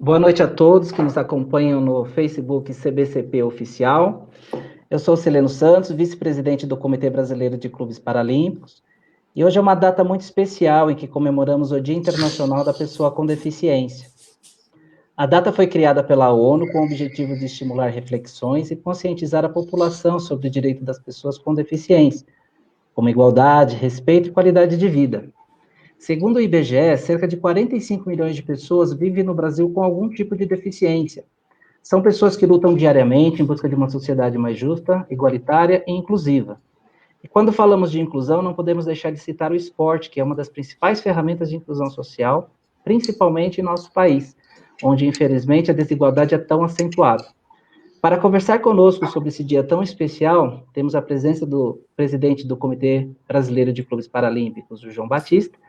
Boa noite a todos que nos acompanham no Facebook CBCP Oficial. Eu sou Sileno Santos, vice-presidente do Comitê Brasileiro de Clubes Paralímpicos, e hoje é uma data muito especial em que comemoramos o Dia Internacional da Pessoa com Deficiência. A data foi criada pela ONU com o objetivo de estimular reflexões e conscientizar a população sobre o direito das pessoas com deficiência, como igualdade, respeito e qualidade de vida. Segundo o IBGE, cerca de 45 milhões de pessoas vivem no Brasil com algum tipo de deficiência. São pessoas que lutam diariamente em busca de uma sociedade mais justa, igualitária e inclusiva. E quando falamos de inclusão, não podemos deixar de citar o esporte, que é uma das principais ferramentas de inclusão social, principalmente em nosso país, onde, infelizmente, a desigualdade é tão acentuada. Para conversar conosco sobre esse dia tão especial, temos a presença do presidente do Comitê Brasileiro de Clubes Paralímpicos, o João Batista,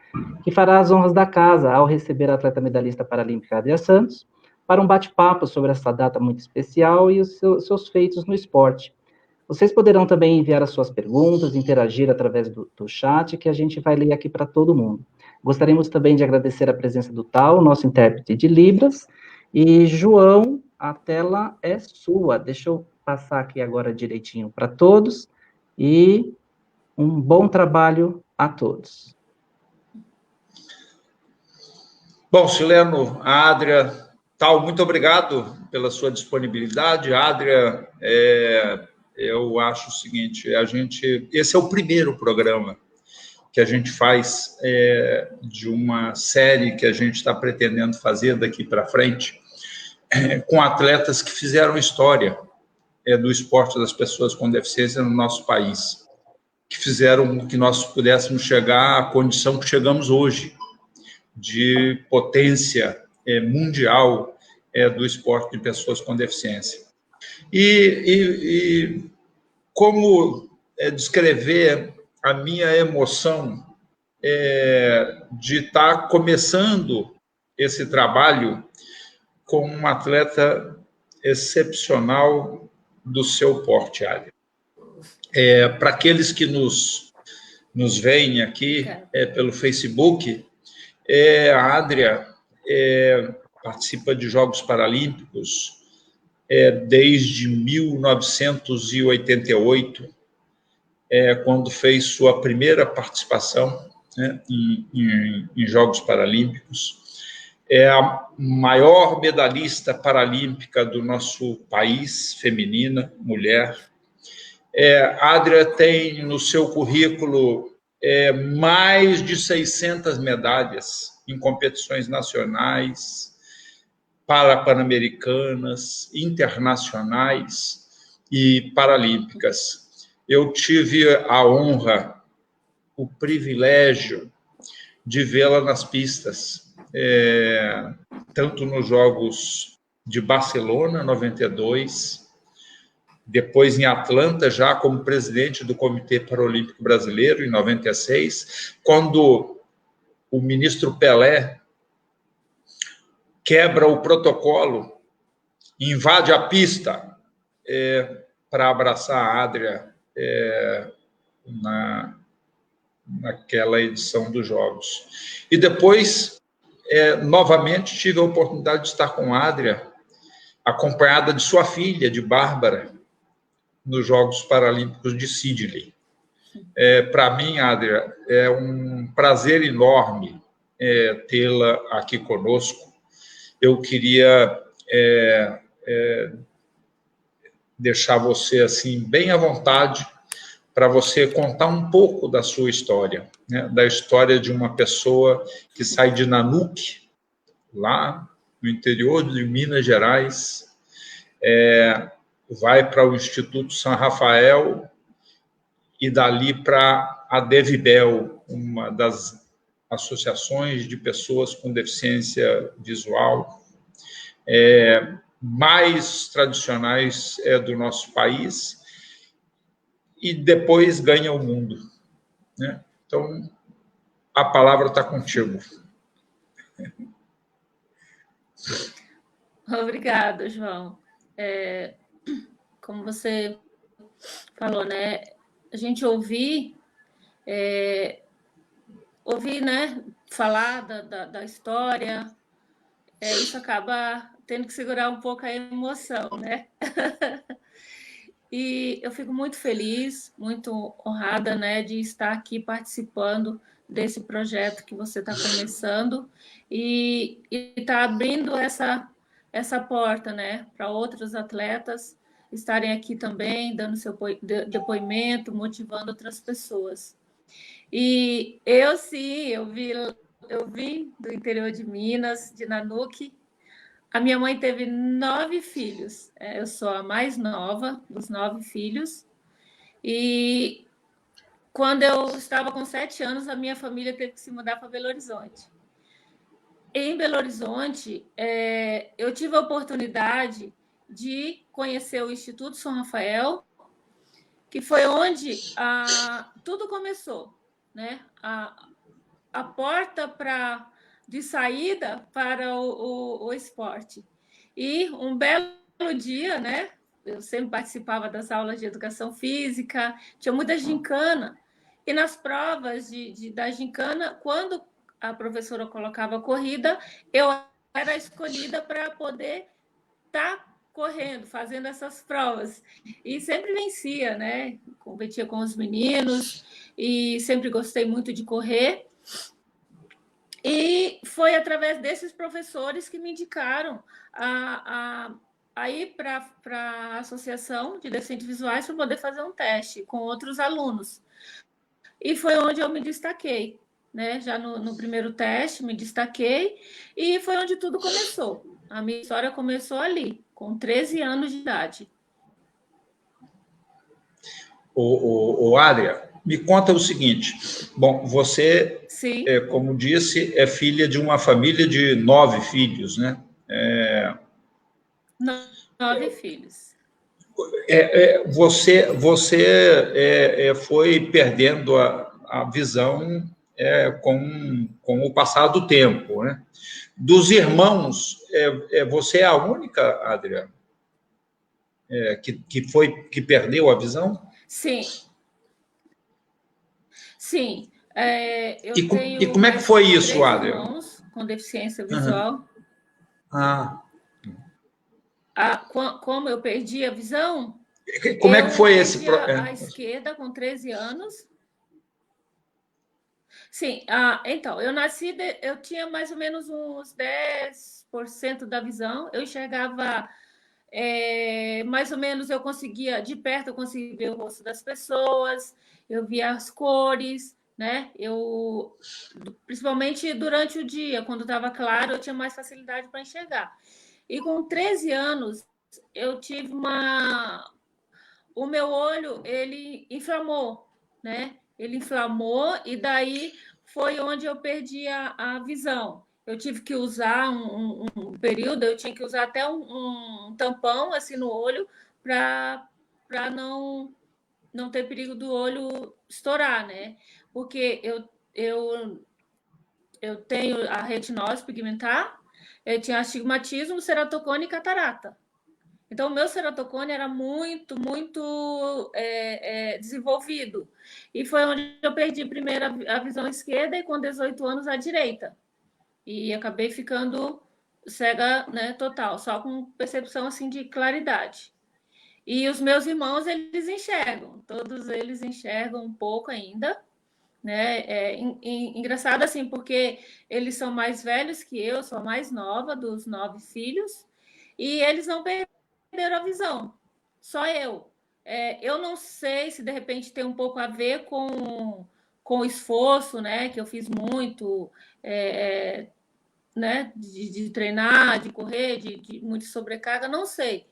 que fará as honras da casa ao receber a atleta medalhista paralímpica Adria Santos, para um bate-papo sobre essa data muito especial e os seus feitos no esporte. Vocês poderão também enviar as suas perguntas, interagir através do chat, que a gente vai ler aqui para todo mundo. Gostaríamos também de agradecer a presença do Tal, nosso intérprete de Libras, e João, a tela é sua. Deixa eu passar aqui agora direitinho para todos, e um bom trabalho a todos. Bom, Sileno, a Adria, Tal, muito obrigado pela sua disponibilidade. Adria, eu acho o seguinte, esse é o primeiro programa que a gente faz de uma série que a gente está pretendendo fazer daqui para frente, com atletas que fizeram história do esporte das pessoas com deficiência no nosso país, que fizeram com que nós pudéssemos chegar à condição que chegamos hoje, de potência mundial do esporte de pessoas com deficiência. E como descrever a minha emoção de estar começando esse trabalho com um atleta excepcional do seu porte, Adria. Para aqueles que nos veem aqui pelo Facebook, a Adria participa de Jogos Paralímpicos desde 1988, quando fez sua primeira participação em Jogos Paralímpicos. É a maior medalhista paralímpica do nosso país, feminina, mulher. A Adria tem no seu currículo mais de 600 medalhas em competições nacionais, pan-americanas, internacionais e paralímpicas. Eu tive a honra, o privilégio de vê-la nas pistas, tanto nos Jogos de Barcelona, 92, depois em Atlanta, já como presidente do Comitê Paralímpico Brasileiro, em 96, quando o ministro Pelé quebra o protocolo, invade a pista para abraçar a Adria naquela edição dos Jogos. E depois, novamente, tive a oportunidade de estar com a Adria, acompanhada de sua filha, de Bárbara, nos Jogos Paralímpicos de Sydney. Para mim, Adria, é um prazer enorme tê-la aqui conosco. Eu queria deixar você assim bem à vontade para você contar um pouco da sua história, né? Da história de uma pessoa que sai de Nanuque, lá no interior de Minas Gerais, vai para o Instituto São Rafael e dali para a Devibel, uma das associações de pessoas com deficiência visual mais tradicionais do nosso país, e depois ganha o mundo, né? Então, a palavra está contigo. Obrigada, João. Como você falou, né? A gente ouvir, né, falar da história isso acaba tendo que segurar um pouco a emoção, né? E eu fico muito feliz, muito honrada, né, de estar aqui participando desse projeto que você está começando e está abrindo essa porta, né, para outros atletas estarem aqui também, dando seu depoimento, motivando outras pessoas. E eu sim, eu vim do interior de Minas, de Nanuque. A minha mãe teve 9 filhos. Eu sou a mais nova dos 9 filhos. E quando eu estava com 7 anos, a minha família teve que se mudar para Belo Horizonte. Em Belo Horizonte, eu tive a oportunidade de conhecer o Instituto São Rafael, que foi onde tudo começou, né? A porta de saída para o esporte. E um belo dia, né? Eu sempre participava das aulas de educação física, tinha muita gincana. E nas provas da gincana, quando a professora colocava a corrida, eu era escolhida para poder estar correndo, fazendo essas provas. E sempre vencia, né? Competia com os meninos e sempre gostei muito de correr. E foi através desses professores que me indicaram a ir para a Associação de Deficientes Visuais para poder fazer um teste com outros alunos. E foi onde eu me destaquei, né? Já no primeiro teste, me destaquei, e foi onde tudo começou. A minha história começou ali, com 13 anos de idade. Adria, me conta o seguinte. Bom, você, Sim. Como disse, é filha de uma família de 9 filhos, né? 9 filhos. Você foi perdendo a visão com o passar do tempo, né? Dos irmãos, você é a única, Adriana, que perdeu a visão? Sim. Sim. Eu E como é que foi isso, 3 Adriana? irmãos com deficiência visual. Como eu perdi a visão? Como é que foi esse processo? A esquerda com 13 anos. Sim, então, eu nasci, eu tinha mais ou menos uns 10% da visão, eu enxergava mais ou menos, de perto eu conseguia ver o rosto das pessoas, eu via as cores, né? Principalmente durante o dia, quando estava claro, eu tinha mais facilidade para enxergar. E com 13 anos, eu tive o meu olho, ele inflamou, né? Ele inflamou e daí foi onde eu perdi a visão. Eu tive que usar um período, eu tinha que usar até um tampão assim no olho para não ter perigo do olho estourar, né? Porque eu tenho a retinose pigmentar, eu tinha astigmatismo, ceratocone e catarata. Então, o meu ceratocone era muito, muito desenvolvido. E foi onde eu perdi primeiro a visão esquerda e com 18 anos a direita. E acabei ficando cega, né, total, só com percepção assim de claridade. E os meus irmãos, eles enxergam, todos eles enxergam um pouco ainda, né? Engraçado assim, porque eles são mais velhos que eu, sou a mais nova dos 9 filhos, e eles não perderam a visão, só eu. Eu não sei se de repente tem um pouco a ver com o esforço, né? Que eu fiz muito, né? De treinar, de correr, de muita sobrecarga, não sei.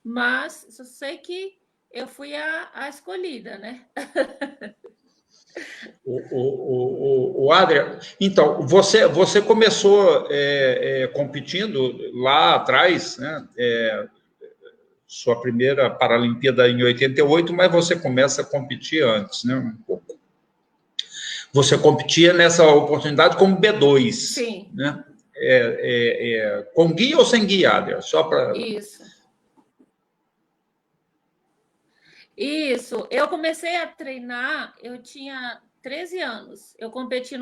Mas só sei que eu fui a escolhida, né? Adria, então, você começou competindo lá atrás, né? Sua primeira Paralimpíada em 88, mas você começa a competir antes, né? Um pouco. Você competia nessa oportunidade como B2. Sim. Né? Com guia ou sem guia, Adria? Só para... Isso. Eu comecei a treinar, eu tinha 13 anos. Eu competi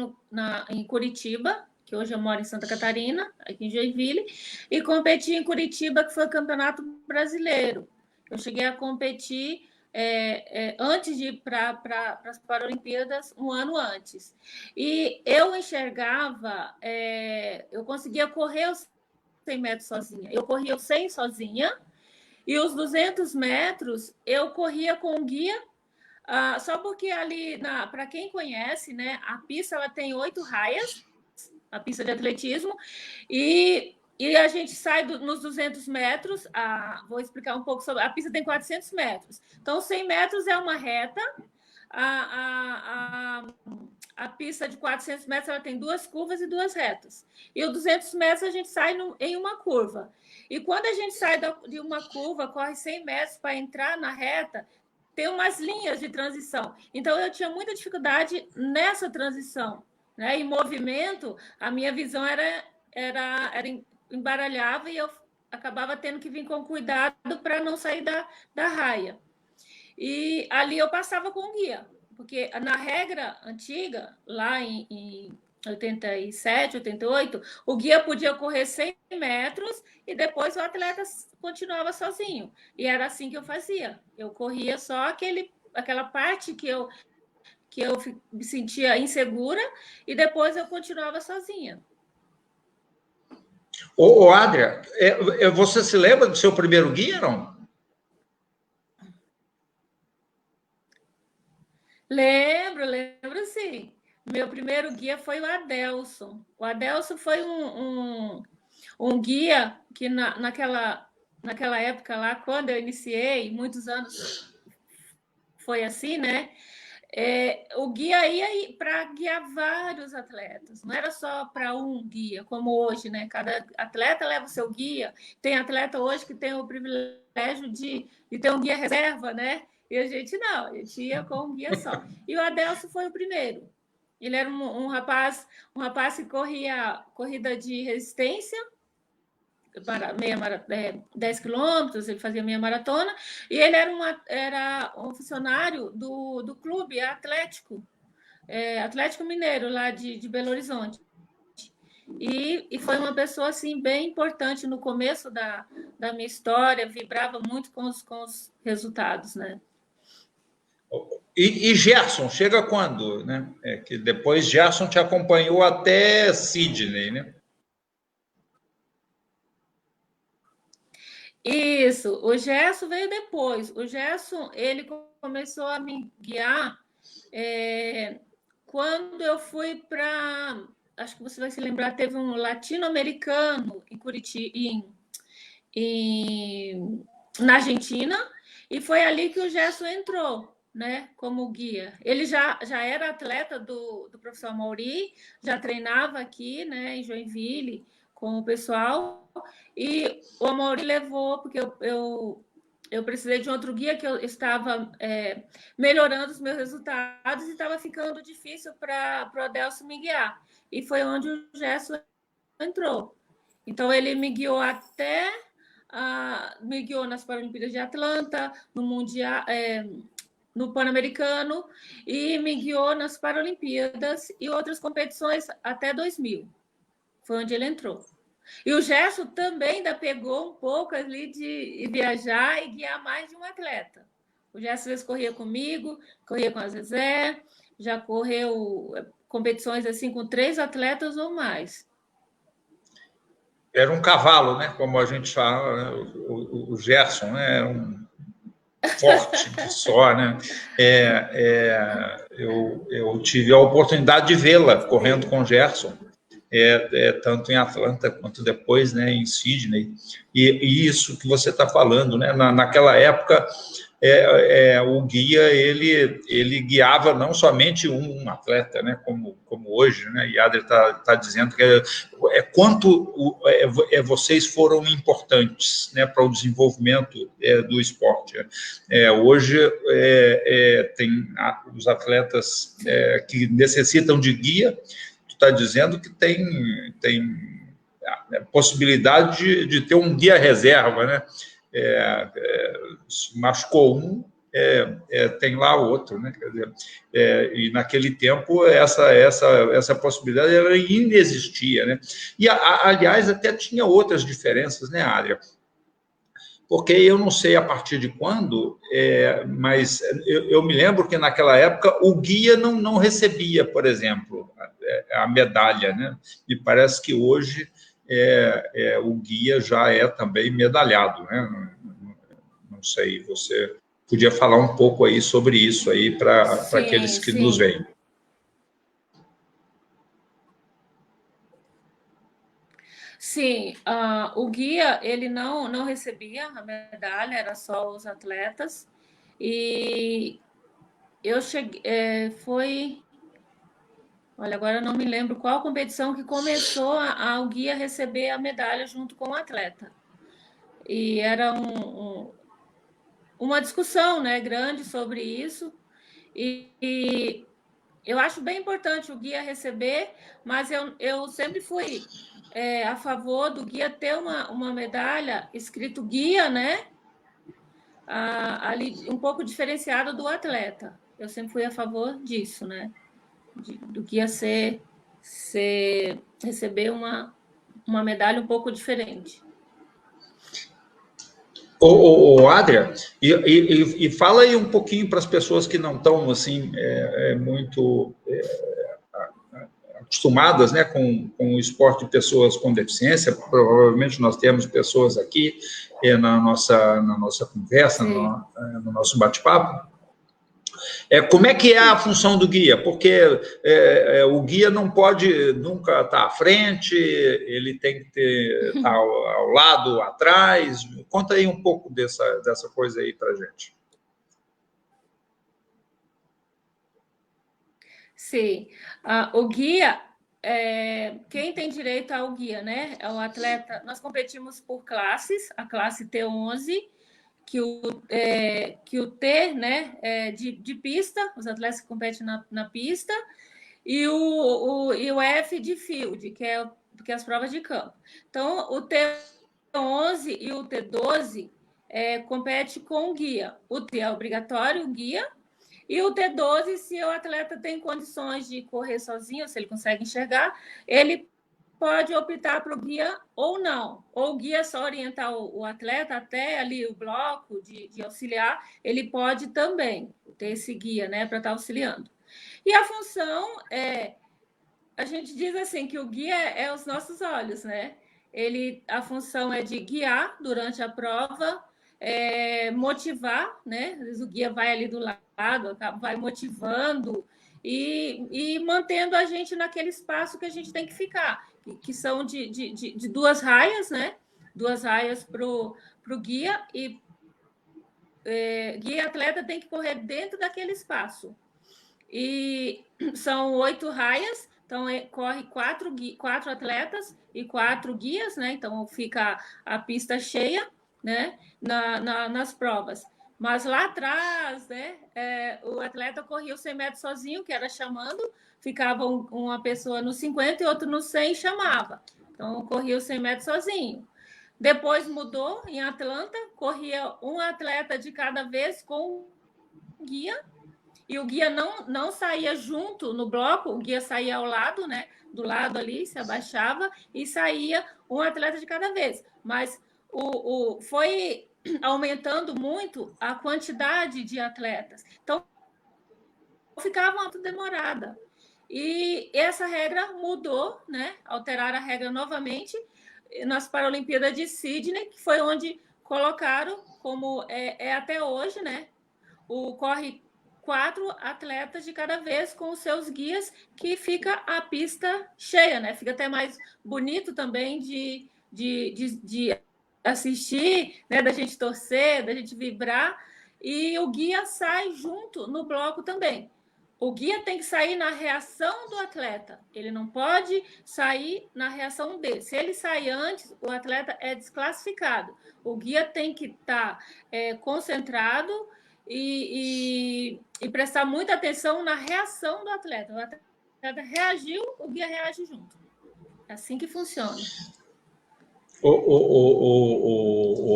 em Curitiba, que hoje eu moro em Santa Catarina, aqui em Joinville, e competi em Curitiba, que foi o Campeonato Brasileiro. Eu cheguei a competir antes de ir para as Paralimpíadas, um ano antes. E eu enxergava, eu conseguia correr os 100 metros sozinha. Eu corria os 100 sozinha, e os 200 metros eu corria com guia, só porque ali, para quem conhece, né, a pista ela tem 8 raias, a pista de atletismo, e a gente sai nos 200 metros, vou explicar um pouco sobre, a pista tem 400 metros, então 100 metros é uma reta, a pista de 400 metros ela tem 2 curvas e 2 retas, e os 200 metros a gente sai em uma curva, e quando a gente sai de uma curva, corre 100 metros para entrar na reta, tem umas linhas de transição. Então, eu tinha muita dificuldade nessa transição. Né? Em movimento, a minha visão era embaralhava e eu acabava tendo que vir com cuidado para não sair da raia. E ali eu passava com guia, porque na regra antiga, lá em 87, 88, o guia podia correr 100 metros e depois o atleta continuava sozinho. E era assim que eu fazia. Eu corria só aquela parte que eu me sentia insegura e depois eu continuava sozinha. Ô, Adria, você se lembra do seu primeiro guia, não? Lembro sim. Meu primeiro guia foi o Adelson. O Adelson foi um guia que naquela época lá, quando eu iniciei, muitos anos foi assim, né? O guia ia para guiar vários atletas, não era só para um guia, como hoje, né? Cada atleta leva o seu guia. Tem atleta hoje que tem o privilégio de ter um guia reserva, né? E a gente não, a gente ia com um guia só. E o Adelson foi o primeiro. Ele era um rapaz que corria corrida de resistência, 10 quilômetros, ele fazia meia maratona, e ele era um funcionário do clube Atlético Mineiro, lá de Belo Horizonte. E foi uma pessoa assim, bem importante no começo da minha história, vibrava muito com os resultados, né? E Gerson, chega quando? Né? Que depois Gerson te acompanhou até Sydney, né? Isso, o Gerson veio depois. O Gerson, ele começou a me guiar quando eu fui para... Acho que você vai se lembrar, teve um latino-americano em Curitiba, na Argentina, e foi ali que o Gerson entrou, né, como guia. Ele já era atleta do professor Mauri, já treinava aqui, né, em Joinville, com o pessoal, e o Amaury levou, porque eu precisei de outro guia, que eu estava melhorando os meus resultados e estava ficando difícil para o Adelson me guiar. E foi onde o Gerson entrou. Então, ele me guiou me guiou nas Paralimpíadas de Atlanta, no Mundial, no Pan-Americano, e me guiou nas Paralimpíadas e outras competições até 2000. Foi onde ele entrou. E o Gerson também ainda pegou um pouco ali de viajar e guiar mais de um atleta. O Gerson às vezes corria comigo, corria com a Zezé, já correu competições assim com 3 atletas ou mais. Era um cavalo, né? Como a gente fala, né? O Gerson, né? Era um forte de só, né? Eu tive a oportunidade de vê-la correndo com o Gerson. Tanto em Atlanta quanto depois, né, em Sydney, e isso que você está falando, né, naquela época, o guia, ele guiava não somente um atleta, né, como hoje, né, e a Adria está dizendo que quanto vocês foram importantes, né, para o desenvolvimento do esporte. Hoje, tem os atletas que necessitam de guia. Está dizendo que tem a possibilidade de ter um guia reserva, né? Se machucou um, tem lá outro, né? Quer dizer, e naquele tempo essa possibilidade ela inexistia, né? E, aliás, até tinha outras diferenças, né, Adria? Porque eu não sei a partir de quando, mas eu me lembro que naquela época o guia não recebia, por exemplo, a medalha, né? Me parece que hoje o guia já é também medalhado, né? Não sei, você podia falar um pouco aí sobre isso aí para aqueles que nos veem. Sim, o guia, ele não recebia a medalha, era só os atletas. E eu cheguei, olha, agora eu não me lembro qual competição que começou o guia receber a medalha junto com o atleta. E era uma discussão, né, grande sobre isso. E eu acho bem importante o guia receber, mas eu sempre fui a favor do guia ter uma medalha escrito guia, né? Ali um pouco diferenciada do atleta. Eu sempre fui a favor disso, né? Do guia receber uma medalha um pouco diferente. Adria, e fala aí um pouquinho para as pessoas que não estão assim muito acostumadas, né, com o esporte de pessoas com deficiência. Provavelmente nós temos pessoas aqui na nossa conversa, no nosso bate-papo. Como é que é a função do guia? Porque o guia não pode nunca estar à frente, ele tem que estar ao lado, atrás. Conta aí um pouco dessa coisa aí para a gente. Sim, o guia, quem tem direito ao guia, né? É o atleta. Nós competimos por classes, a classe T11, que o T, né, de pista, os atletas que competem na pista, e o F de field, que é as provas de campo. Então, o T11 e o T12 compete com o guia. O T é obrigatório, o guia, e o T12, se o atleta tem condições de correr sozinho, se ele consegue enxergar, ele pode optar para o guia ou não. Ou o guia só orientar o atleta até ali o bloco de auxiliar, ele pode também ter esse guia, né, para estar auxiliando. E a função a gente diz assim que o guia é os nossos olhos, né? A função é de guiar durante a prova, motivar, né? Às vezes o guia vai ali do lado, vai motivando e mantendo a gente naquele espaço que a gente tem que ficar, que são de 2 raias, né? 2 raias para o guia e guia e atleta tem que correr dentro daquele espaço. E são 8 raias, então corre 4 atletas e 4 guias, né? Então fica a pista cheia, né? Nas provas. Mas lá atrás, né? O atleta corria os 100 metros sozinho, que era chamando, ficava uma pessoa no 50 e outro no 100 e chamava. Então corria os 100 metros sozinho. Depois mudou em Atlanta, corria um atleta de cada vez com um guia. E o guia não saía junto no bloco, o guia saía ao lado, né? Do lado ali, se abaixava e saía um atleta de cada vez. Mas foi aumentando muito a quantidade de atletas. Então, ficava muito demorada. E essa regra mudou, né? Alteraram a regra novamente nas Paralimpíadas de Sydney, que foi onde colocaram, como até hoje, né? Corre 4 atletas de cada vez com os seus guias, que fica a pista cheia, né? Fica até mais bonito também de assistir, né? Da gente torcer, da gente vibrar. E o guia sai junto no bloco também. O guia tem que sair na reação do atleta. Ele não pode sair na reação dele. Se ele sair antes, o atleta é desclassificado. O guia tem que estar concentrado e prestar muita atenção na reação do atleta. O atleta reagiu, o guia reage junto. É assim que funciona.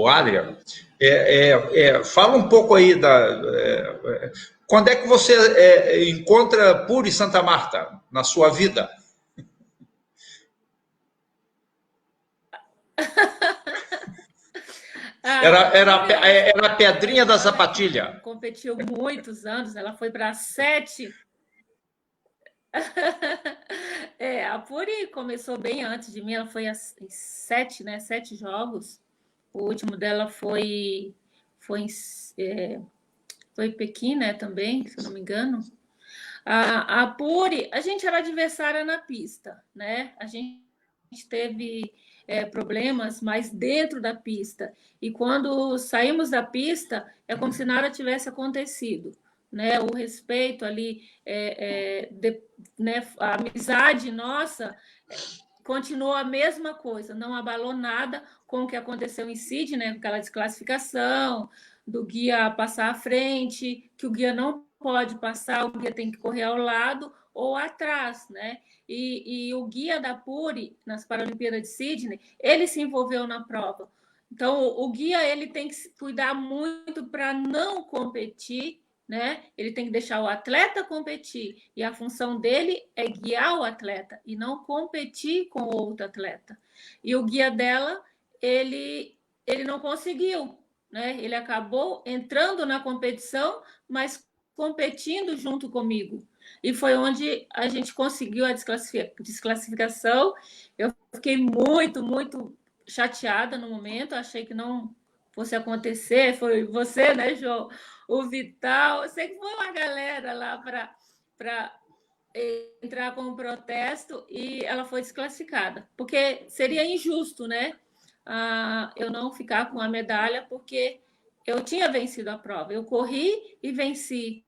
Adria, Fala um pouco aí quando é que você encontra Puri Santa Marta na sua vida? Era a pedrinha da sapatilha. Competiu muitos anos, ela foi para 7. A Puri começou bem antes de mim, ela foi a 7, né? 7 jogos. O último dela foi em Pequim, né? Também, se eu não me engano. A Puri, a gente era adversária na pista, né? A gente teve problemas, mas dentro da pista. E quando saímos da pista, é como se nada tivesse acontecido, né? O respeito ali, né? A amizade nossa continuou a mesma coisa, não abalou nada com o que aconteceu em Sydney, né? Aquela desclassificação do guia passar à frente, que o guia não pode passar, o guia tem que correr ao lado ou atrás, né? E o guia da Puri, nas Paralimpíadas de Sydney, ele se envolveu na prova. Então, o guia ele tem que cuidar muito para não competir, né? Ele tem que deixar o atleta competir, e a função dele é guiar o atleta e não competir com outro atleta. E o guia dela, ele não conseguiu, né? Ele acabou entrando na competição, mas competindo junto comigo. E foi onde a gente conseguiu a desclassificação. Eu fiquei muito, muito chateada no momento, achei que não fosse acontecer. Foi você, né, João? O Vital, eu sei que foi uma galera lá para entrar com um protesto, e ela foi desclassificada, porque seria injusto, né? Eu não ficar com a medalha, porque eu tinha vencido a prova, eu corri e venci,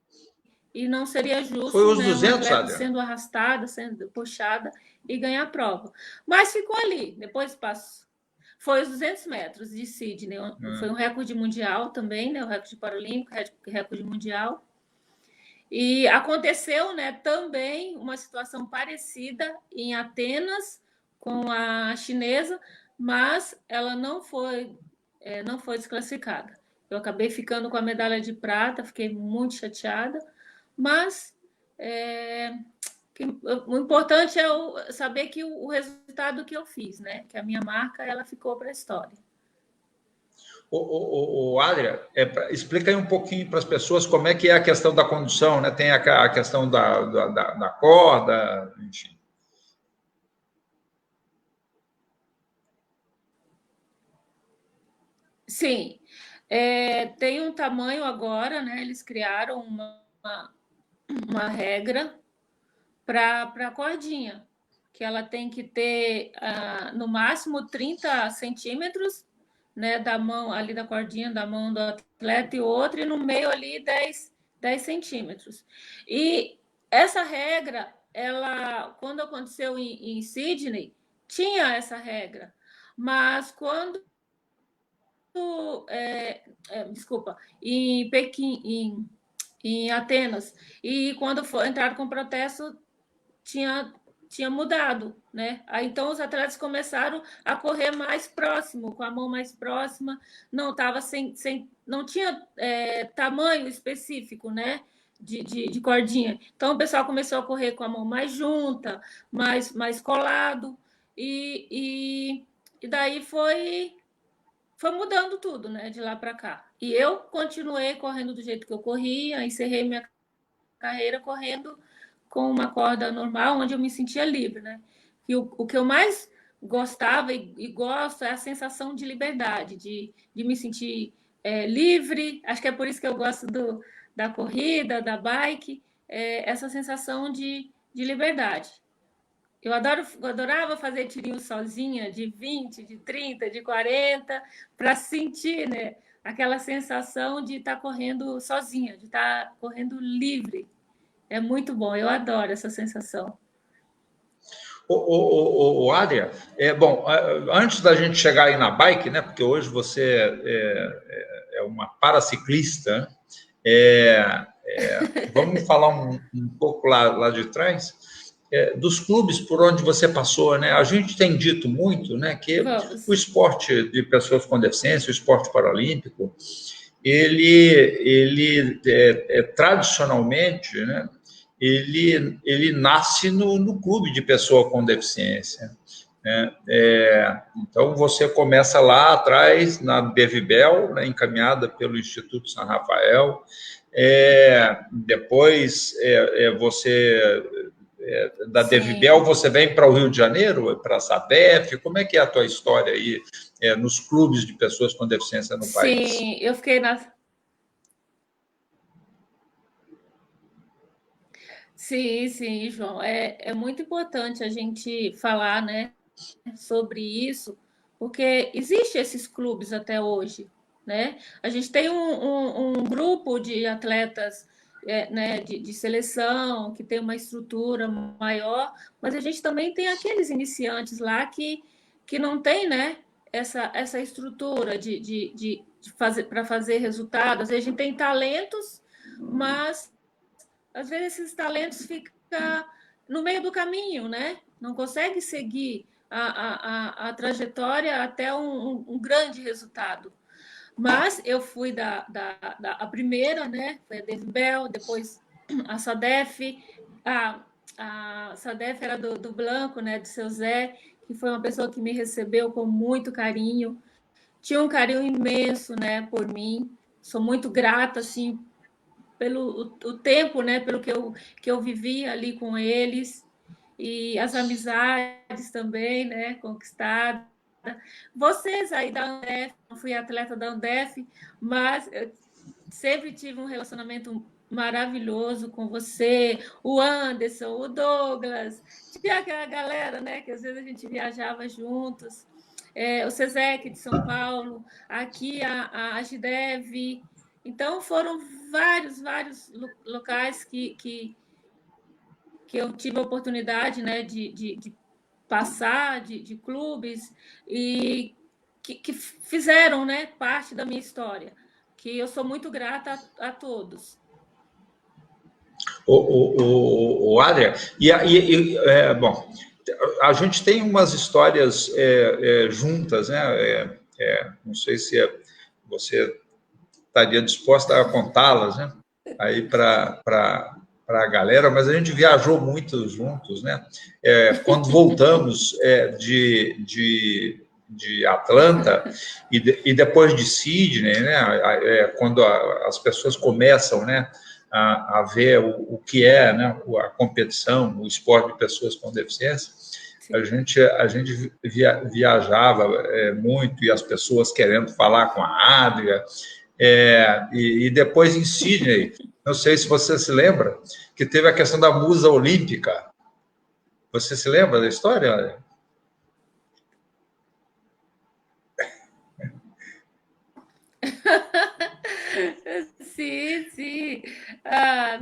e não seria justo, foi os né, 200, uma atleta sendo arrastada, sendo puxada e ganhar a prova. Mas ficou ali, depois passou. Foi os 200 metros de Sydney, foi um recorde mundial também, né, o recorde paralímpico, recorde mundial. E aconteceu, né, também uma situação parecida em Atenas com a chinesa, mas ela não foi desclassificada. Eu acabei ficando com a medalha de prata, fiquei muito chateada, mas o importante é saber que o resultado que eu fiz, né, que a minha marca ela ficou para a história. Adria, explica aí um pouquinho para as pessoas como é que é a questão da condução, né? Tem a questão da corda, enfim. Sim, tem um tamanho agora, né? Eles criaram uma regra para a cordinha, que ela tem que ter no máximo 30 centímetros, né, da mão ali da cordinha, da mão do atleta, e outra, e no meio ali 10 centímetros. E essa regra, quando aconteceu em Sydney, tinha essa regra, mas quando em Pequim, em Atenas, e quando entraram com protesto, tinha mudado, né? Aí, então os atletas começaram a correr mais próximo, com a mão mais próxima, não estava não tinha tamanho específico, né? De cordinha. Então o pessoal começou a correr com a mão mais junta, mais colado, e daí foi mudando tudo, né? De lá para cá. E eu continuei correndo do jeito que eu corria, encerrei minha carreira correndo com uma corda normal, onde eu me sentia livre, né? E o que eu mais gostava e gosto é a sensação de liberdade, de me sentir livre. Acho que é por isso que eu gosto da corrida, da bike, essa sensação de liberdade. Eu adorava fazer tirinho sozinha, de 20, de 30, de 40, para sentir, né, aquela sensação de estar correndo sozinha, de estar correndo livre. É muito bom, eu adoro essa sensação. Adria, bom, antes da gente chegar aí na bike, né, porque hoje você é uma paraciclista, vamos falar um pouco lá de trás. dos clubes por onde você passou, né? A gente tem dito muito, né, que o esporte de pessoas com deficiência, o esporte paralímpico, ele tradicionalmente, né, ele nasce no clube de pessoa com deficiência, né? Então, você começa lá atrás, na Bevibel, né, encaminhada pelo Instituto São Rafael, depois da Devibel, você vem para o Rio de Janeiro, para a SADEF? Como é que é a tua história aí nos clubes de pessoas com deficiência no país? Sim, eu fiquei Sim, João. É muito importante a gente falar, né, sobre isso, porque existem esses clubes até hoje, né? A gente tem um grupo de atletas né, de seleção, que tem uma estrutura maior, mas a gente também tem aqueles iniciantes lá que não tem, né, essa estrutura fazer para fazer resultados. Às vezes a gente tem talentos, mas às vezes esses talentos ficam no meio do caminho, né? Não consegue seguir a trajetória até um grande resultado. Mas eu fui a primeira, né? Foi a Devibel, depois a SADEF. A SADEF era do Blanco, né? Do seu Zé, que foi uma pessoa que me recebeu com muito carinho. Tinha um carinho imenso, né? Por mim. Sou muito grata, assim, pelo o tempo, né? Pelo que eu vivi ali com eles. E as amizades também, né? Conquistadas. Vocês aí da Andef, não fui atleta da Andef, mas eu sempre tive um relacionamento maravilhoso com você, o Anderson, o Douglas, tinha aquela galera, né, que às vezes a gente viajava juntos, o Sesec de São Paulo, aqui a Agidev. Então foram vários locais que eu tive a oportunidade, né, de passar, de clubes, e que fizeram, né, parte da minha história, que eu sou muito grata a todos. Adria, bom, a gente tem umas histórias juntas, né? Não sei se você estaria disposta a contá-las, né? Aí para a galera, mas a gente viajou muito juntos, né? Quando voltamos de Atlanta e depois de Sydney, né? Quando as pessoas começam, né, a ver o que é, né, a competição, o esporte de pessoas com deficiência. Sim. A gente viajava muito, e as pessoas querendo falar com a Adria. E depois em Sydney, não sei se você se lembra, que teve a questão da musa olímpica. Você se lembra da história? Sim.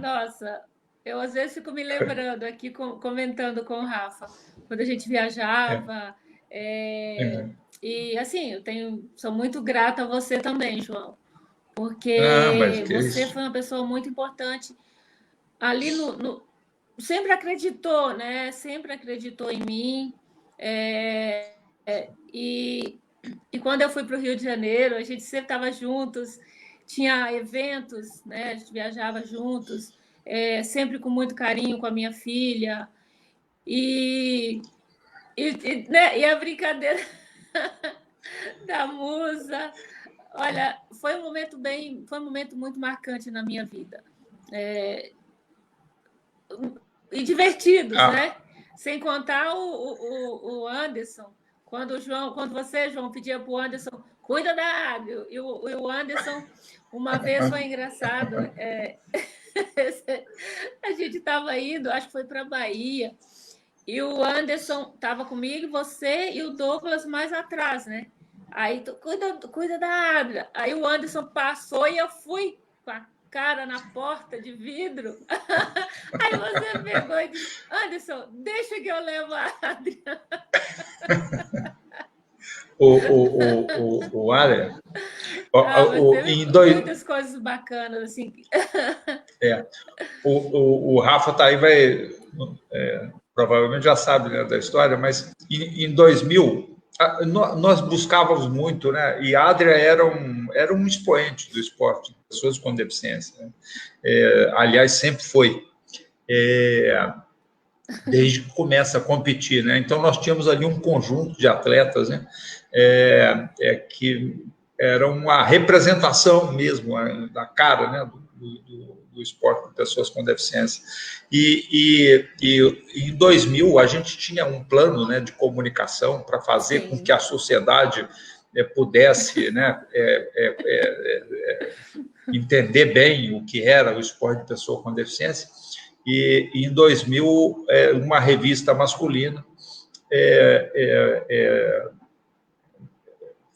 Nossa, eu às vezes fico me lembrando aqui, comentando com o Rafa, quando a gente viajava. E assim, sou muito grata a você também, João, porque você foi uma pessoa muito importante ali sempre acreditou, né? Sempre acreditou em mim. E quando eu fui para o Rio de Janeiro, a gente sempre estava juntos, tinha eventos, né? A gente viajava juntos, sempre com muito carinho com a minha filha. Né? E a brincadeira da musa. Olha, foi um momento muito marcante na minha vida. E divertidos, né? Sem contar o Anderson. Quando você, João, pedia para o Anderson, cuida da água. E o Anderson, uma vez foi engraçado. A gente estava indo, acho que foi para a Bahia. E o Anderson estava comigo, você e o Douglas mais atrás, né? Aí, cuida da água. Aí o Anderson passou e eu fui com a cara na porta de vidro. Aí você pegou e disse, Anderson, deixa que eu levo a Adriana. O Adria, muitas coisas bacanas, assim. O Rafa tá aí, vai provavelmente já sabe, né, da história, mas em 2000, nós buscávamos muito, né, e a Adria era um expoente do esporte de pessoas com deficiência, né? Aliás, sempre foi, desde que começa a competir, né? Então, nós tínhamos ali um conjunto de atletas, né, que era uma representação mesmo da cara, né, do esporte de pessoas com deficiência. E em 2000, a gente tinha um plano, né, de comunicação para fazer Sim. com que a sociedade pudesse, né, entender bem o que era o esporte de pessoa com deficiência. E em 2000, uma revista masculina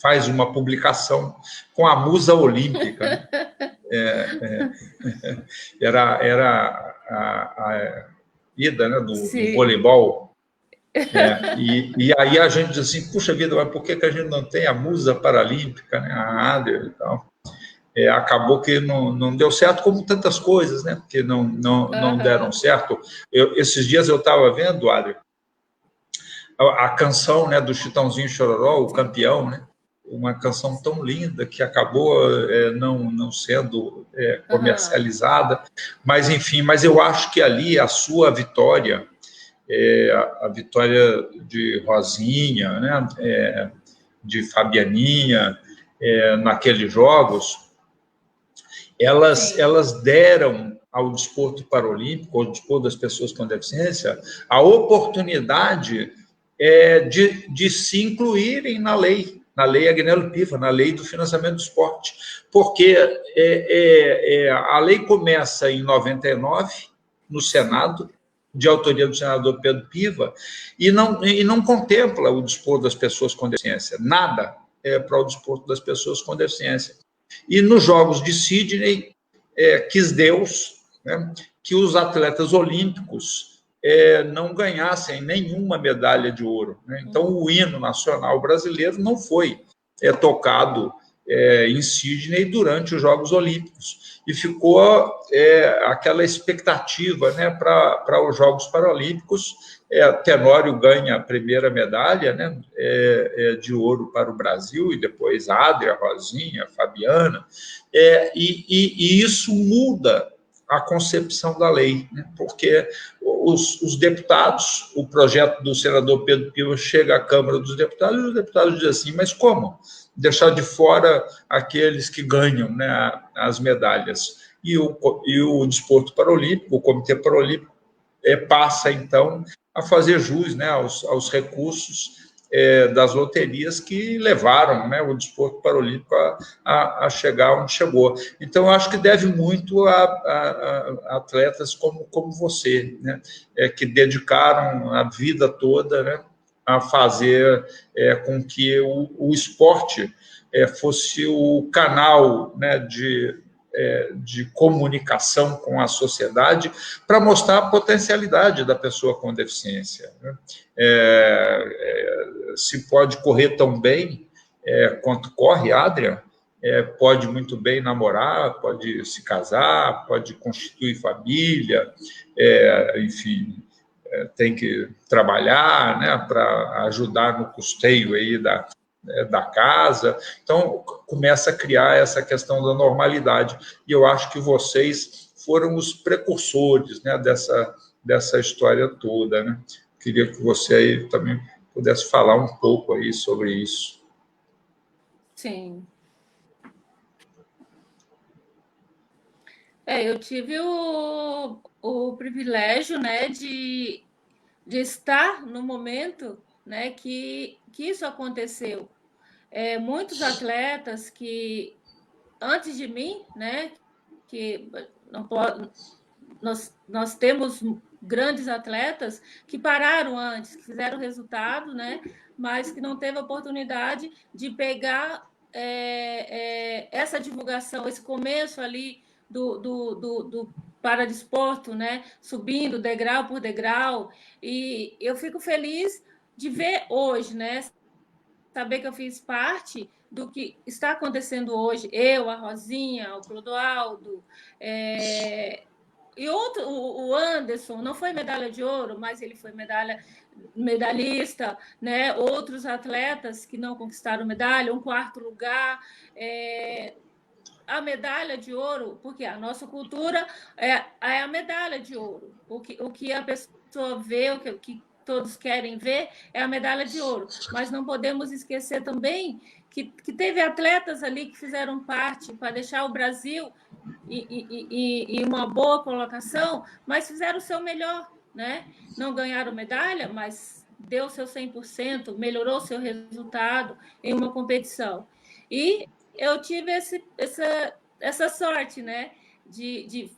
faz uma publicação com a musa olímpica. Era a ida, né, do voleibol. E aí a gente diz assim, puxa vida, mas por que a gente não tem a musa paralímpica, né, a Adria e tal? Acabou que não deu certo, como tantas coisas, né, porque não deram certo. Esses dias eu estava vendo, Adria, a canção, né, do Chitãozinho Chororó, o Campeão, né? Uma canção tão linda que acabou não sendo comercializada, mas enfim, mas eu acho que ali a sua vitória, a vitória de Rosinha, né, de Fabianinha, naqueles jogos, elas deram ao desporto paralímpico, ao desporto das pessoas com deficiência, a oportunidade de se incluírem na lei Agnello Piva, na lei do financiamento do esporte, porque a lei começa em 99, no Senado, de autoria do senador Pedro Piva, e não contempla o desporto das pessoas com deficiência, nada para o desporto das pessoas com deficiência. E nos Jogos de Sydney, quis Deus, né, que os atletas olímpicos não ganhassem nenhuma medalha de ouro, né? Então, o hino nacional brasileiro não foi tocado em Sydney durante os Jogos Olímpicos. E ficou aquela expectativa, né, para os Jogos Paralímpicos. Tenório ganha a primeira medalha, né, de ouro para o Brasil, e depois Adria, Rosinha, Fabiana, e isso muda a concepção da lei, né? Porque os deputados, o projeto do senador Pedro Piva chega à Câmara dos Deputados, e os deputados dizem assim, mas como deixar de fora aqueles que ganham, né, as medalhas? E o desporto paralímpico, o Comitê Paralímpico, passa, então, a fazer jus, né, aos recursos das loterias que levaram, né, o desporto paralímpico a chegar onde chegou. Então, eu acho que deve muito a atletas como você, né, que dedicaram a vida toda, né, a fazer com que o esporte fosse o canal, né, de comunicação com a sociedade para mostrar a potencialidade da pessoa com deficiência, né? Se pode correr tão bem quanto corre, Adria, pode muito bem namorar, pode se casar, pode constituir família, enfim, tem que trabalhar, né, para ajudar no custeio aí da casa. Então, começa a criar essa questão da normalidade. E eu acho que vocês foram os precursores, né, dessa história toda, né? Queria que você aí também pudesse falar um pouco aí sobre isso. Sim. Eu tive o privilégio, né, de estar no momento, né, que isso aconteceu. Muitos atletas que, antes de mim, né, que não pode, nós temos grandes atletas que pararam antes, que fizeram resultado, né, mas que não teve a oportunidade de pegar essa divulgação, esse começo ali do paradesporto, né, subindo degrau por degrau, e eu fico feliz de ver hoje, né, saber que eu fiz parte do que está acontecendo hoje, eu, a Rosinha, o Clodoaldo, E outro, o Anderson não foi medalha de ouro, mas ele foi medalhista, né? Outros atletas que não conquistaram medalha, um quarto lugar. A medalha de ouro, porque a nossa cultura é a medalha de ouro. O que a pessoa vê, o que todos querem ver é a medalha de ouro. Mas não podemos esquecer também que teve atletas ali que fizeram parte para deixar o Brasil em uma boa colocação, mas fizeram o seu melhor, né? Não ganharam medalha, mas deu seu 100%, melhorou seu resultado em uma competição. E eu tive essa sorte, né? De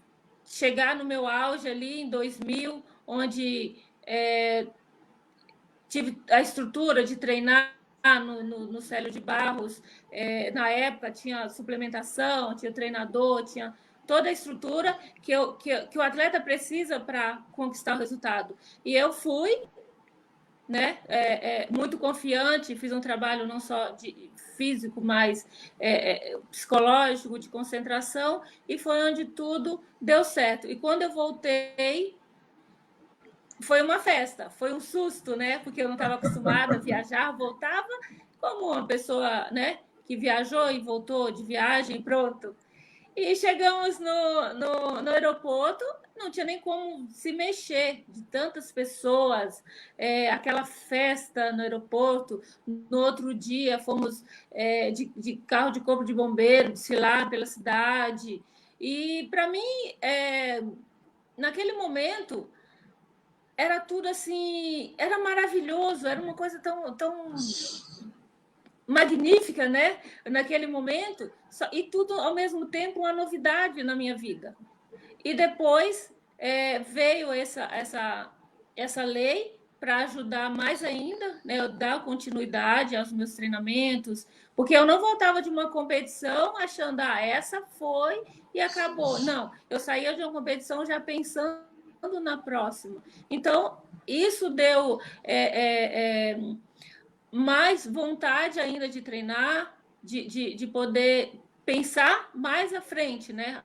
chegar no meu auge ali em 2000, onde tive a estrutura de treinar no Célio de Barros. Na época tinha suplementação, tinha treinador, tinha toda a estrutura que o atleta precisa para conquistar o resultado. E eu fui, né, muito confiante, fiz um trabalho não só de físico, mas psicológico, de concentração, e foi onde tudo deu certo. E quando eu voltei, foi uma festa, foi um susto, né? Porque eu não estava acostumada a viajar, voltava como uma pessoa, né, que viajou e voltou de viagem, pronto. E chegamos no aeroporto, não tinha nem como se mexer, de tantas pessoas, aquela festa no aeroporto. No outro dia, fomos de carro de corpo de bombeiro, desfilar pela cidade. E, para mim, naquele momento, era tudo assim, era maravilhoso, era uma coisa tão magnífica, né? Naquele momento, e tudo ao mesmo tempo uma novidade na minha vida. E depois veio essa lei para ajudar mais ainda, né? Eu dar continuidade aos meus treinamentos, porque eu não voltava de uma competição achando, essa foi e acabou. Não, eu saía de uma competição já pensando na próxima. Então, isso deu mais vontade ainda de treinar, de poder pensar mais à frente, né?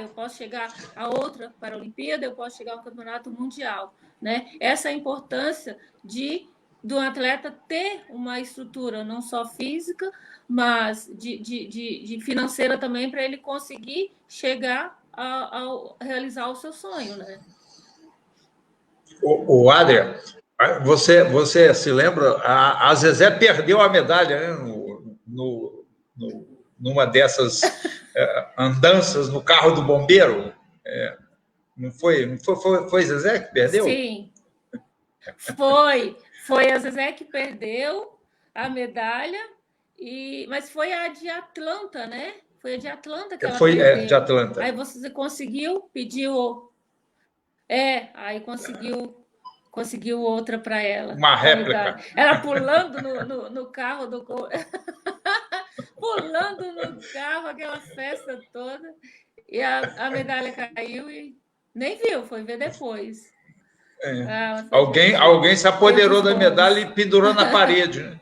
Eu posso chegar a outra Paralimpíada, eu posso chegar ao Campeonato Mundial, né? Essa é a importância do atleta ter uma estrutura não só física, mas de financeira também, para ele conseguir chegar ao realizar o seu sonho, né? O Adria, você se lembra? A Zezé perdeu a medalha, né, numa dessas andanças no carro do bombeiro. Não foi Zezé que perdeu? Sim, foi a Zezé que perdeu a medalha, mas foi a de Atlanta, né? Foi a de Atlanta que ela perdeu. De Atlanta. Aí você conseguiu, pediu... aí conseguiu outra para ela. Uma réplica. Ela pulando no carro do... pulando no carro, aquela festa toda. E a medalha caiu e nem viu, foi ver depois. Alguém se apoderou da medalha e pendurou na parede, né?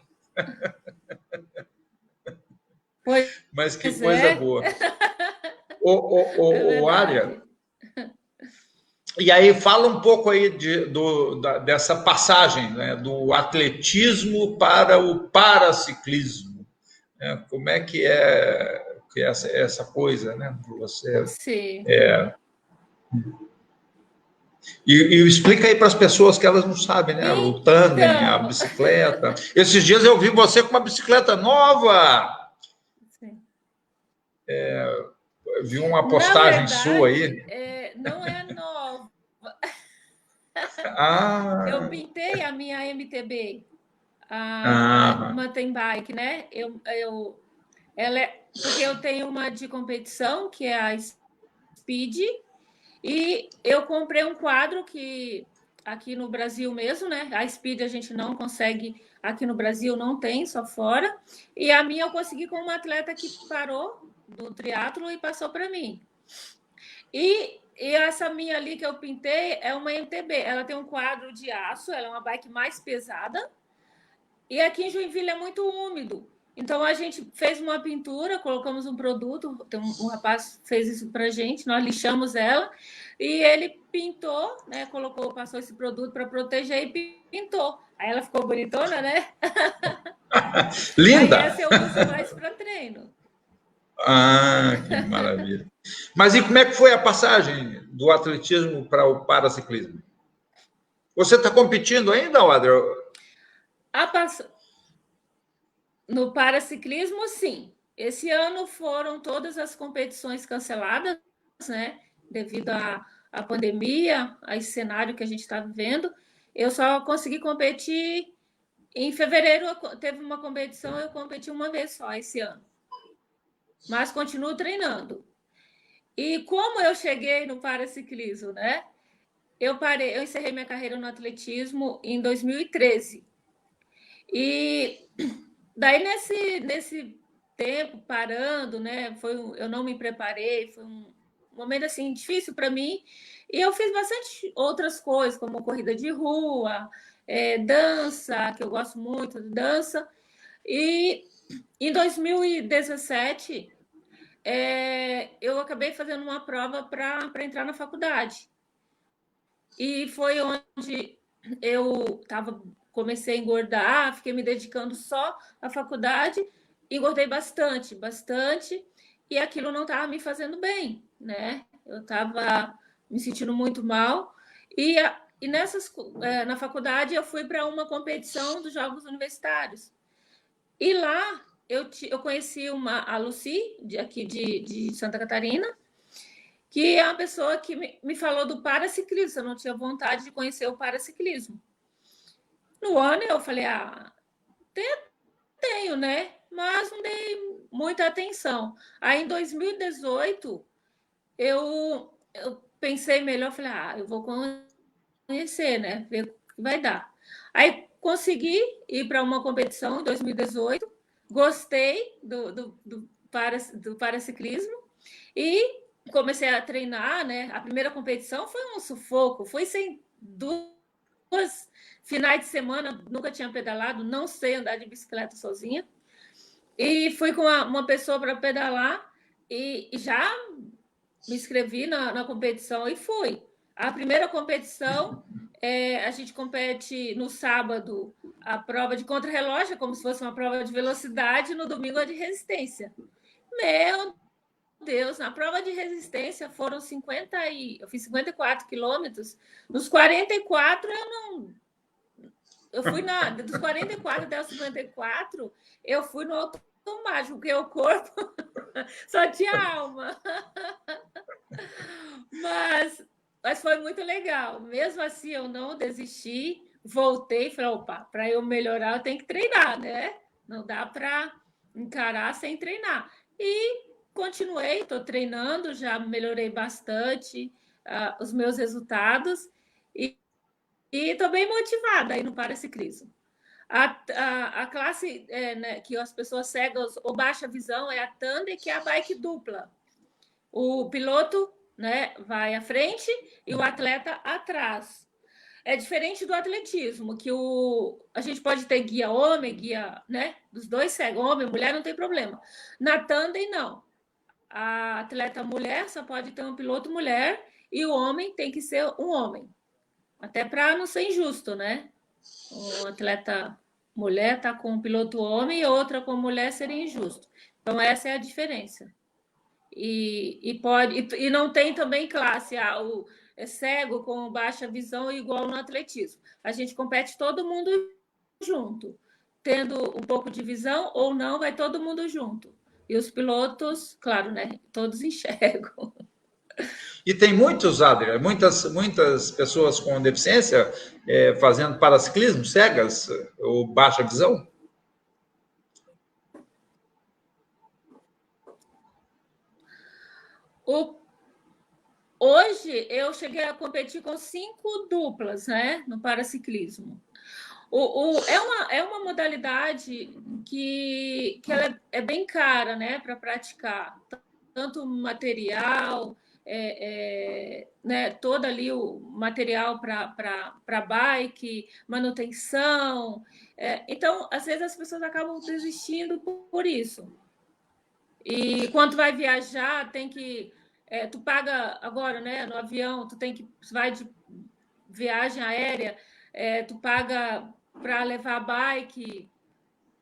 Mas que coisa boa. O Adria, e aí fala um pouco aí dessa passagem, né, do atletismo para o paraciclismo. Né? Como é que é essa coisa, né? Você, sim. E explica aí para as pessoas que elas não sabem, né? O tandem, a bicicleta. Esses dias eu vi você com uma bicicleta nova. Sim. Vi uma postagem sua aí. Não é nova. Eu pintei a minha MTB, a mountain bike, né? Porque eu tenho uma de competição, que é a Speed, e eu comprei um quadro que aqui no Brasil mesmo, né? A Speed a gente não consegue, aqui no Brasil não tem, só fora. E a minha eu consegui com uma atleta que parou do triatlo e passou para mim. E essa minha ali que eu pintei é uma MTB. Ela tem um quadro de aço, ela é uma bike mais pesada. E aqui em Joinville é muito úmido. Então, a gente fez uma pintura, colocamos um produto, um rapaz fez isso para a gente, nós lixamos ela, e ele pintou, né, passou esse produto para proteger e pintou. Aí ela ficou bonitona, né? Linda! Aí essa eu uso mais para treino. Ah, que maravilha. Mas e como é que foi a passagem do atletismo para o paraciclismo? Você está competindo ainda, Adria? No paraciclismo, sim. Esse ano foram todas as competições canceladas, né? Devido à pandemia, a esse cenário que a gente está vivendo. Eu só consegui competir em fevereiro. Teve uma competição, eu competi uma vez só esse ano. Mas continuo treinando. E como eu cheguei no paraciclismo, né? Eu encerrei minha carreira no atletismo em 2013. E daí, nesse tempo, parando, né? Eu não me preparei, foi um momento assim difícil para mim. E eu fiz bastante outras coisas, como corrida de rua, dança, que eu gosto muito de dança. E em 2017, eu acabei fazendo uma prova para entrar na faculdade. E foi onde eu comecei a engordar, fiquei me dedicando só à faculdade, engordei bastante, bastante, e aquilo não estava me fazendo bem, né? Eu estava me sentindo muito mal. E na faculdade eu fui para uma competição dos Jogos Universitários. E lá eu conheci a Lucy, aqui de Santa Catarina, que é uma pessoa que me falou do paraciclismo. Eu não tinha vontade de conhecer o paraciclismo. No ano eu falei, tenho, né? Mas não dei muita atenção. Aí em 2018, eu pensei melhor, falei, eu vou conhecer, né? Ver o que vai dar. Aí consegui ir para uma competição em 2018, gostei do paraciclismo e comecei a treinar, né? A primeira competição foi um sufoco, foi sem duas finais de semana, nunca tinha pedalado, não sei andar de bicicleta sozinha. E fui com uma pessoa para pedalar e já me inscrevi na competição e fui. A primeira competição, a gente compete no sábado a prova de contrarrelógio, como se fosse uma prova de velocidade, no domingo a de resistência. Meu Deus, na prova de resistência foram eu fiz 54 quilômetros. Nos 44 eu fui dos 44 até os 54, eu fui no automático, porque o corpo só tinha alma. Mas foi muito legal. Mesmo assim, eu não desisti, voltei e falei, opa, para eu melhorar, eu tenho que treinar, né? Não dá para encarar sem treinar. E continuei, estou treinando, já melhorei bastante os meus resultados e estou bem motivada aí no paraciclismo. A classe né, que as pessoas cegas ou baixa visão é a tandem, que é a bike dupla. O piloto, né, vai à frente e o atleta atrás. É diferente do atletismo, que a gente pode ter guia homem, guia, né, dos dois cegos, homem, mulher, não tem problema. Na tandem, não. A atleta mulher só pode ter um piloto mulher e o homem tem que ser um homem. Até para não ser injusto, né? Um atleta mulher tá com um piloto homem e outra com mulher seria injusto. Então, essa é a diferença. E não tem também classe, o cego com baixa visão igual no atletismo. A gente compete todo mundo junto. Tendo um pouco de visão ou não, vai todo mundo junto. E os pilotos, claro, né? Todos enxergam. E tem muitos, Adria, muitas pessoas com deficiência fazendo paraciclismo, cegas ou baixa visão? Hoje eu cheguei a competir com 5 duplas, né, no paraciclismo. É uma modalidade que ela é bem cara, né, para praticar. Tanto material, né, todo ali o material para bike, manutenção. Então, às vezes, as pessoas acabam desistindo por isso. E quando vai viajar, tem que... tu paga agora, né, no avião, vai de viagem aérea, tu paga para levar a bike,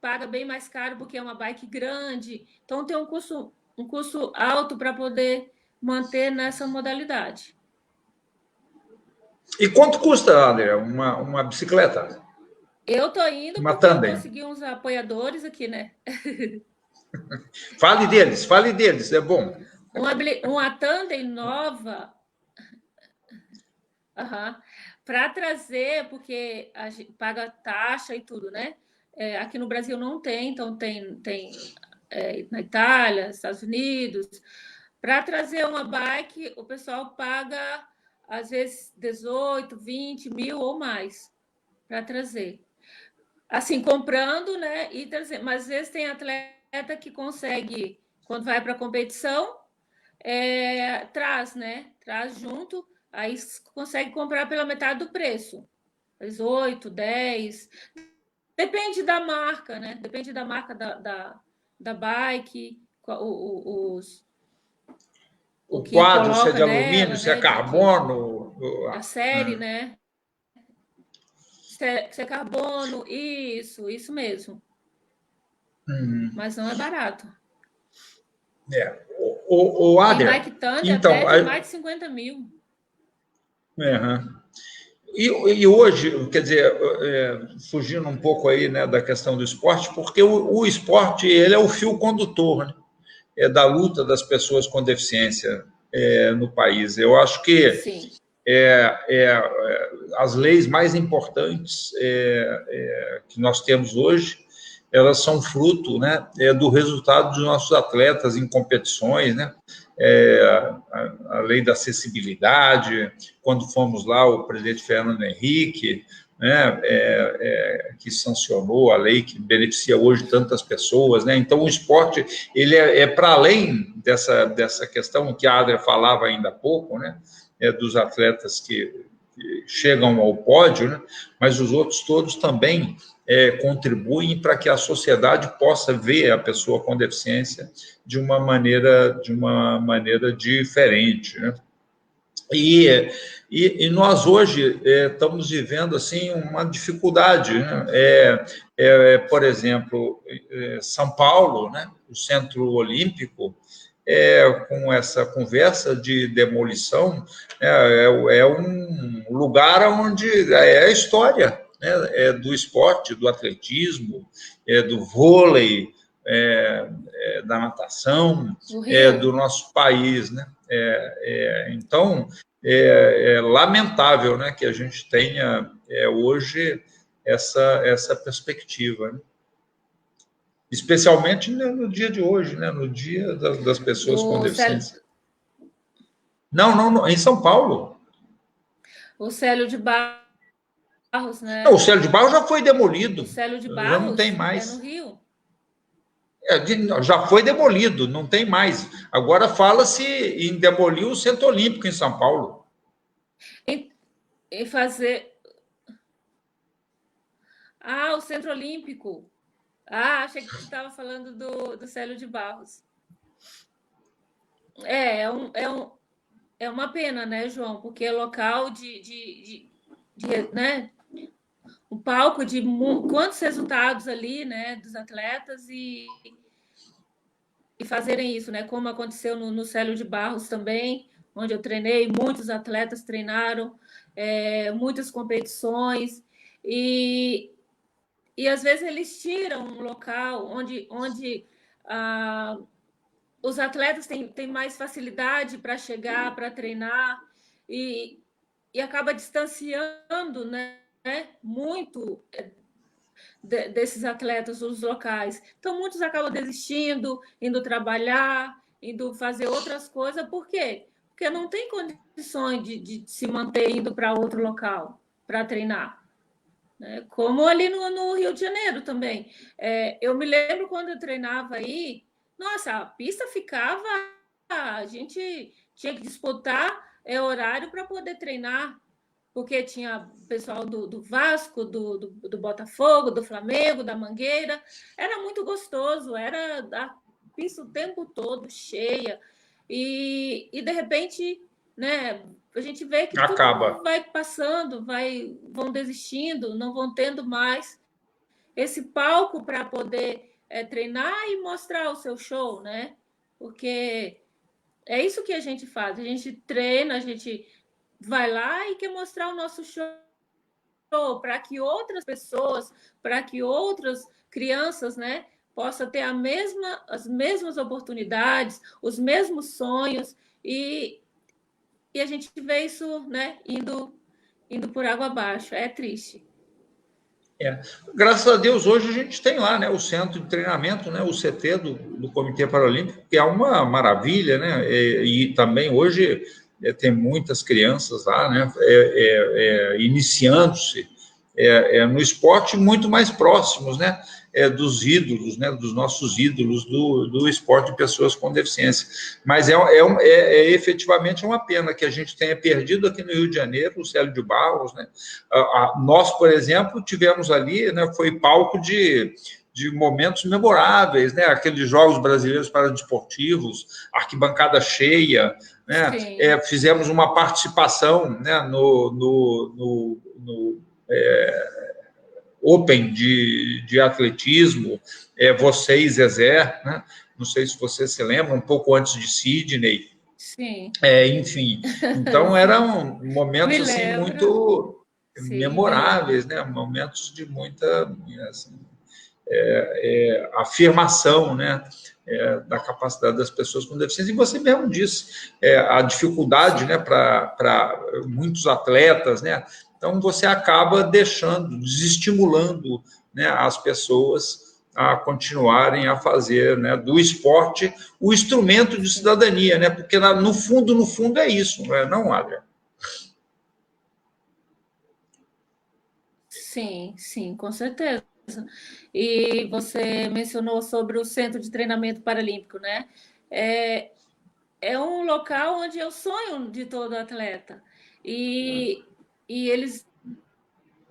paga bem mais caro porque é uma bike grande. Então, tem um custo alto para poder manter nessa modalidade. E quanto custa, André, uma bicicleta? Eu estou indo uma porque tandem. eu consegui uns apoiadores aqui, né? Fale deles, é bom. Uma tandem nova, para trazer, porque a gente paga taxa e tudo, né? Aqui no Brasil não tem, então tem na Itália, Estados Unidos. Para trazer uma bike, o pessoal paga, às vezes, 18, 20 mil ou mais para trazer. Assim, comprando, né? E trazer. Mas às vezes tem atleta que consegue, quando vai para a competição, traz, né? Traz junto, aí consegue comprar pela metade do preço. 8, 10. Depende da marca, né? Depende da marca da bike, O que quadro, se é coloca de alumínio, nela, se é né? carbono. A série, né? Se é carbono, isso mesmo. Mas não é barato. O Adria, tem bike Thunder então, até de mais de 50 mil. E hoje, quer dizer, fugindo um pouco aí, né, da questão do esporte, porque o esporte ele é o fio condutor, né, da luta das pessoas com deficiência no país. Eu acho que Sim. As leis mais importantes que nós temos hoje, elas são fruto, né, do resultado dos nossos atletas em competições, né? A lei da acessibilidade, quando fomos lá, o presidente Fernando Henrique, né, que sancionou a lei que beneficia hoje tantas pessoas, né? Então, o esporte ele é para além dessa questão que a Adria falava ainda há pouco, né? Dos atletas que chegam ao pódio, né? Mas os outros todos também contribuem para que a sociedade possa ver a pessoa com deficiência de uma maneira diferente, né? E nós hoje estamos vivendo assim uma dificuldade, né? Por exemplo, São Paulo, né? O Centro Olímpico, com essa conversa de demolição, é um lugar onde é a história, né? Do esporte, do atletismo, do vôlei, da natação, do nosso país, né? Então, é lamentável, né, que a gente tenha hoje essa perspectiva, né? Especialmente no dia de hoje, né, no dia das pessoas com deficiência. Não, em São Paulo. O Célio de Barros, né? Não, o Célio de Barros já foi demolido. O Célio de Barros já não tem mais. no Rio. Já foi demolido, não tem mais. Agora fala-se em demolir o Centro Olímpico em São Paulo. Em fazer... o Centro Olímpico. Achei que você estava falando do Célio de Barros. É uma pena, né, João? Porque é local de né? Um palco de quantos resultados ali, né, dos atletas e fazerem isso, né? Como aconteceu no Célio de Barros também, onde eu treinei, muitos atletas treinaram, muitas competições e às vezes eles tiram um local onde os atletas têm mais facilidade para chegar, para treinar e acaba distanciando, né, muito desses atletas, os locais. Então, muitos acabam desistindo, indo trabalhar, indo fazer outras coisas. Por quê? Porque não tem condições de se manter indo para outro local para treinar. Como ali no Rio de Janeiro também. Eu me lembro quando eu treinava aí, nossa, a pista ficava... A gente tinha que disputar horário para poder treinar, porque tinha pessoal do Vasco, do Botafogo, do Flamengo, da Mangueira. Era muito gostoso, era a pista o tempo todo cheia. E de repente, né, a gente vê que acaba. tudo vai passando, vão desistindo, não vão tendo mais esse palco para poder treinar e mostrar o seu show, né? Porque é isso que a gente faz. A gente treina, a gente vai lá e quer mostrar o nosso show para que outras pessoas, para que outras crianças, né, possam ter as mesmas oportunidades, os mesmos sonhos, e a gente vê isso, né, indo por água abaixo. É triste. Graças a Deus, hoje a gente tem lá, né, o centro de treinamento, né, o CT do Comitê Paralímpico, que é uma maravilha, né, e também hoje tem muitas crianças lá, né, iniciando-se no esporte muito mais próximos, né, dos ídolos, né, dos nossos ídolos do esporte de pessoas com deficiência. Mas efetivamente uma pena que a gente tenha perdido aqui no Rio de Janeiro o Célio de Barros, né? Nós, por exemplo, tivemos ali, né, foi palco de momentos memoráveis, né? Aqueles Jogos Brasileiros Paradesportivos, arquibancada cheia, né? Fizemos uma participação, né, no Open de atletismo, você e Zezé, né? Não sei se você se lembra, um pouco antes de Sydney. Sim. Enfim, então eram momentos assim, muito memoráveis, né? Momentos de muita assim, afirmação, né? Da capacidade das pessoas com deficiência. E você mesmo disse, a dificuldade, né, para muitos atletas, né? Então, você acaba desestimulando, né, as pessoas a continuarem a fazer, né, do esporte o instrumento de cidadania, né? Porque no fundo é isso, não é, não, Adria? Sim, com certeza. E você mencionou sobre o Centro de Treinamento Paralímpico, né? É um local onde é o sonho de todo atleta. E eles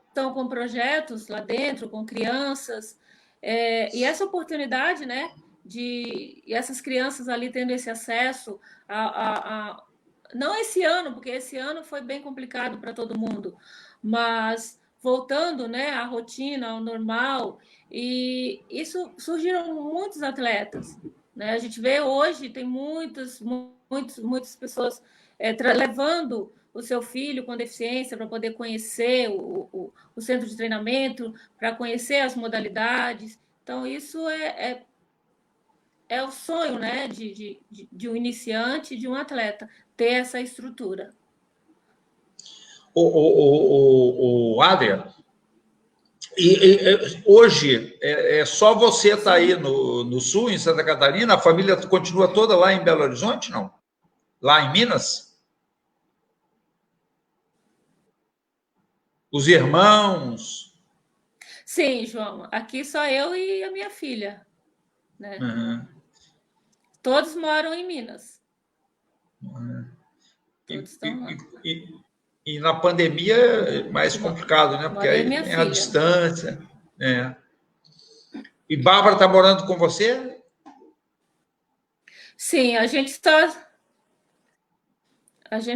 estão com projetos lá dentro, com crianças, e essa oportunidade, né, e essas crianças ali tendo esse acesso não esse ano, porque esse ano foi bem complicado para todo mundo, mas voltando, né, à rotina, ao normal, e isso surgiram muitos atletas, né? A gente vê hoje, tem muitas pessoas levando o seu filho com deficiência para poder conhecer o centro de treinamento, para conhecer as modalidades. Então, isso é o sonho, né, de um iniciante, de um atleta, ter essa estrutura. Adria, hoje só você está aí no Sul, em Santa Catarina, a família continua toda lá em Belo Horizonte, não? Lá em Minas? Os irmãos? Sim, João. Aqui só eu e a minha filha, né? Uhum. Todos moram em Minas. Todos estão lá. E na pandemia é mais complicado, né? Porque aí tem a distância. E Bárbara está morando com você? Sim, a gente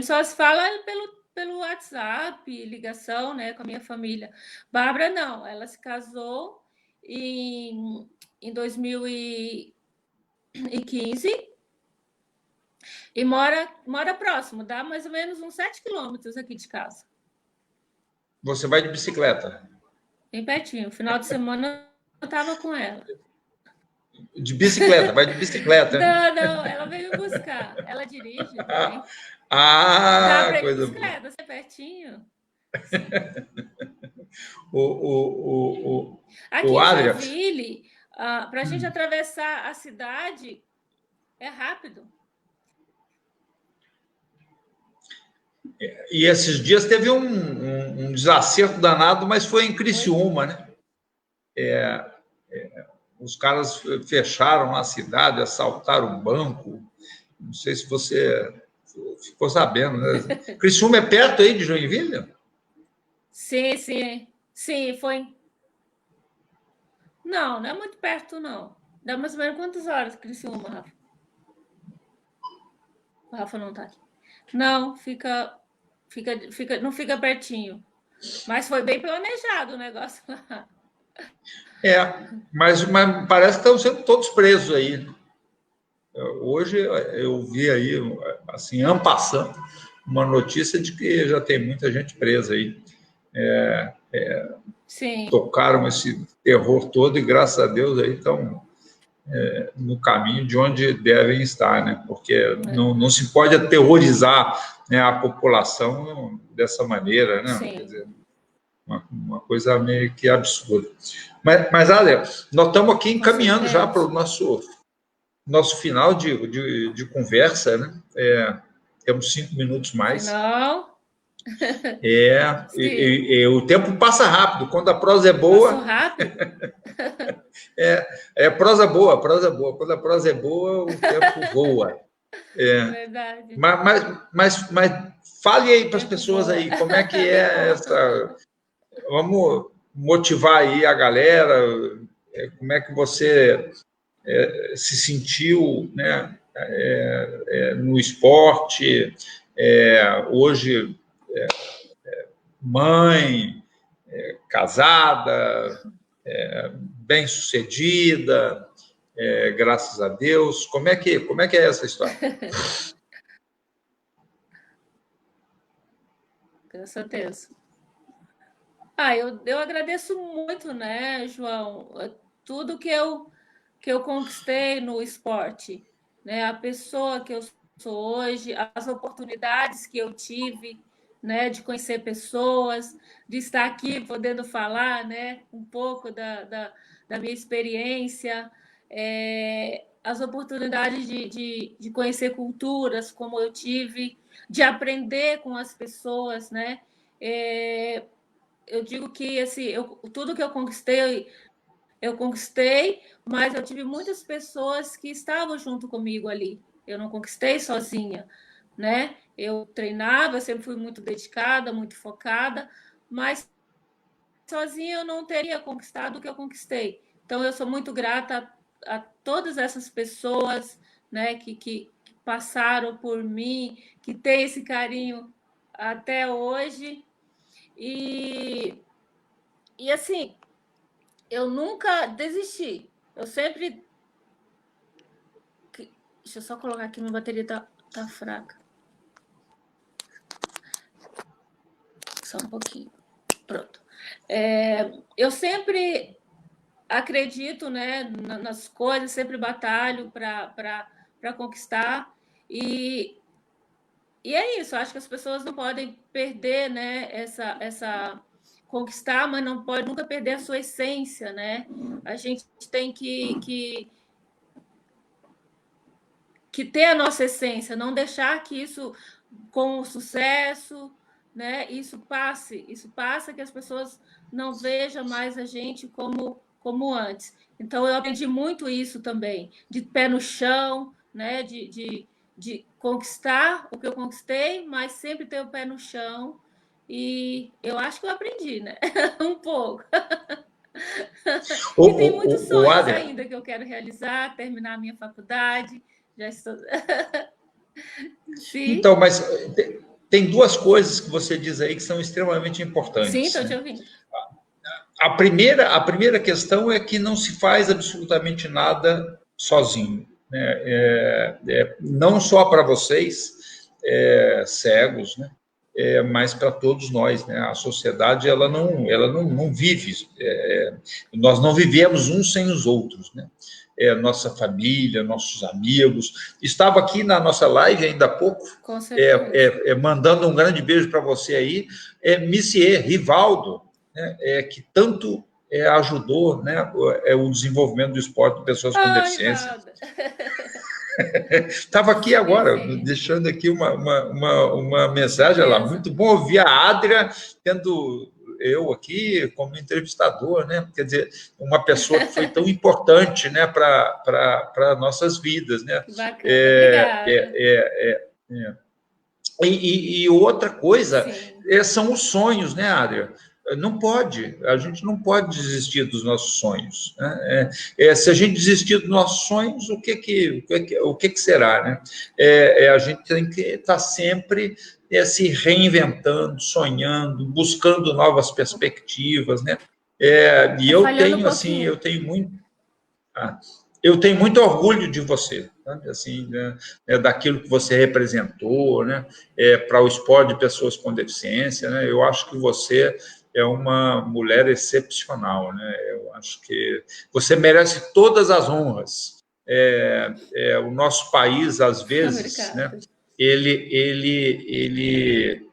só se fala pelo WhatsApp, ligação, né, com a minha família. Bárbara não, ela se casou em 2015 e mora próximo, dá mais ou menos uns 7 quilômetros aqui de casa. Você vai de bicicleta? Bem pertinho. Final de semana eu estava com ela. De bicicleta, vai de bicicleta. Não, ela veio me buscar. Ela dirige também. Dá para ir coisa de bicicleta, você é pertinho. Aqui em Joinville, para a gente atravessar a cidade, é rápido. E esses dias teve um desacerto danado, mas foi em Criciúma, né? Os caras fecharam a cidade, assaltaram o banco. Não sei se você ficou sabendo, né? Criciúma é perto aí de Joinville? Sim, foi. Não é muito perto, não. Dá mais ou menos quantas horas, Criciúma, Rafa? O Rafa não tá aqui. Não, não fica pertinho. Mas foi bem planejado o negócio lá. Mas parece que estão sendo todos presos aí. Hoje eu vi aí, assim, en passant, uma notícia de que já tem muita gente presa aí. Sim. Tocaram esse terror todo e, graças a Deus, aí estão no caminho de onde devem estar, né? Porque não se pode aterrorizar, né, a população dessa maneira, né? Sim. Quer dizer, uma coisa meio que absurda. Mas Adria, nós estamos aqui encaminhando já para o nosso final de conversa, né? Temos 5 minutos mais. Não. O tempo passa rápido. Quando a prosa é boa... Passou rápido? prosa boa. Quando a prosa é boa, o tempo voa. Verdade. Mas fale aí para as pessoas aí, como é que é essa... Vamos motivar aí a galera, como é que você se sentiu, né, no esporte, hoje mãe, casada, bem-sucedida, graças a Deus. Como é que é essa história? Graças a Deus. Eu agradeço muito, né, João, tudo que eu conquistei no esporte, né, a pessoa que eu sou hoje, as oportunidades que eu tive, né, de conhecer pessoas, de estar aqui podendo falar, né, um pouco da minha experiência, as oportunidades de conhecer culturas como eu tive, de aprender com as pessoas, né, eu digo que tudo que eu conquistei, mas eu tive muitas pessoas que estavam junto comigo ali. Eu não conquistei sozinha, né? Eu treinava, eu sempre fui muito dedicada, muito focada, mas sozinha eu não teria conquistado o que eu conquistei. Então, eu sou muito grata a todas essas pessoas, né, que passaram por mim, que têm esse carinho até hoje. E assim, eu nunca desisti. Eu sempre... Deixa eu só colocar aqui, minha bateria tá fraca. Só um pouquinho. Pronto. Eu sempre acredito, né, nas coisas, sempre batalho para conquistar. E é isso, acho que as pessoas não podem perder, né, essa conquistar, mas não pode nunca perder a sua essência, né? A gente tem que ter a nossa essência, não deixar que isso, com o sucesso, né, isso passa, que as pessoas não vejam mais a gente como antes. Então, eu aprendi muito isso também, de pé no chão, né, de conquistar o que eu conquistei, mas sempre ter o pé no chão. E eu acho que eu aprendi, né? Um pouco. E tem muitos sonhos ainda que eu quero realizar, terminar a minha faculdade. Já estou... Sim. Então, mas tem duas coisas que você diz aí que são extremamente importantes. Sim, estou te ouvindo. A primeira questão é que não se faz absolutamente nada sozinho, né? Não só para vocês, cegos, né? Mas para todos nós, né? A sociedade ela não vive, nós não vivemos uns sem os outros, né? Nossa família, nossos amigos. Estava aqui na nossa live ainda há pouco, mandando um grande beijo para você aí, Missier Rivaldo, né? Que tanto ajudou, né, o desenvolvimento do esporte de pessoas com deficiência. Estava aqui agora, deixando aqui uma mensagem lá. Muito bom ouvir a Adria, tendo eu aqui como entrevistador, né? Quer dizer, uma pessoa que foi tão importante, né, para nossas vidas, né? Bacana, obrigada. E outra coisa Sim. são os sonhos, né, Adria? Não pode, a gente não pode desistir dos nossos sonhos, né? Se a gente desistir dos nossos sonhos, o que será, né? A gente tem que estar sempre se reinventando, sonhando, buscando novas perspectivas, né? E Tá eu falhando um tenho, assim, pouquinho. eu tenho muito orgulho de você, sabe? Assim, né? Daquilo que você representou, né? Para o esporte de pessoas com deficiência, né? Eu acho que você é uma mulher excepcional, né? Eu acho que você merece todas as honras. O nosso país, às vezes, né? Obrigada. Ele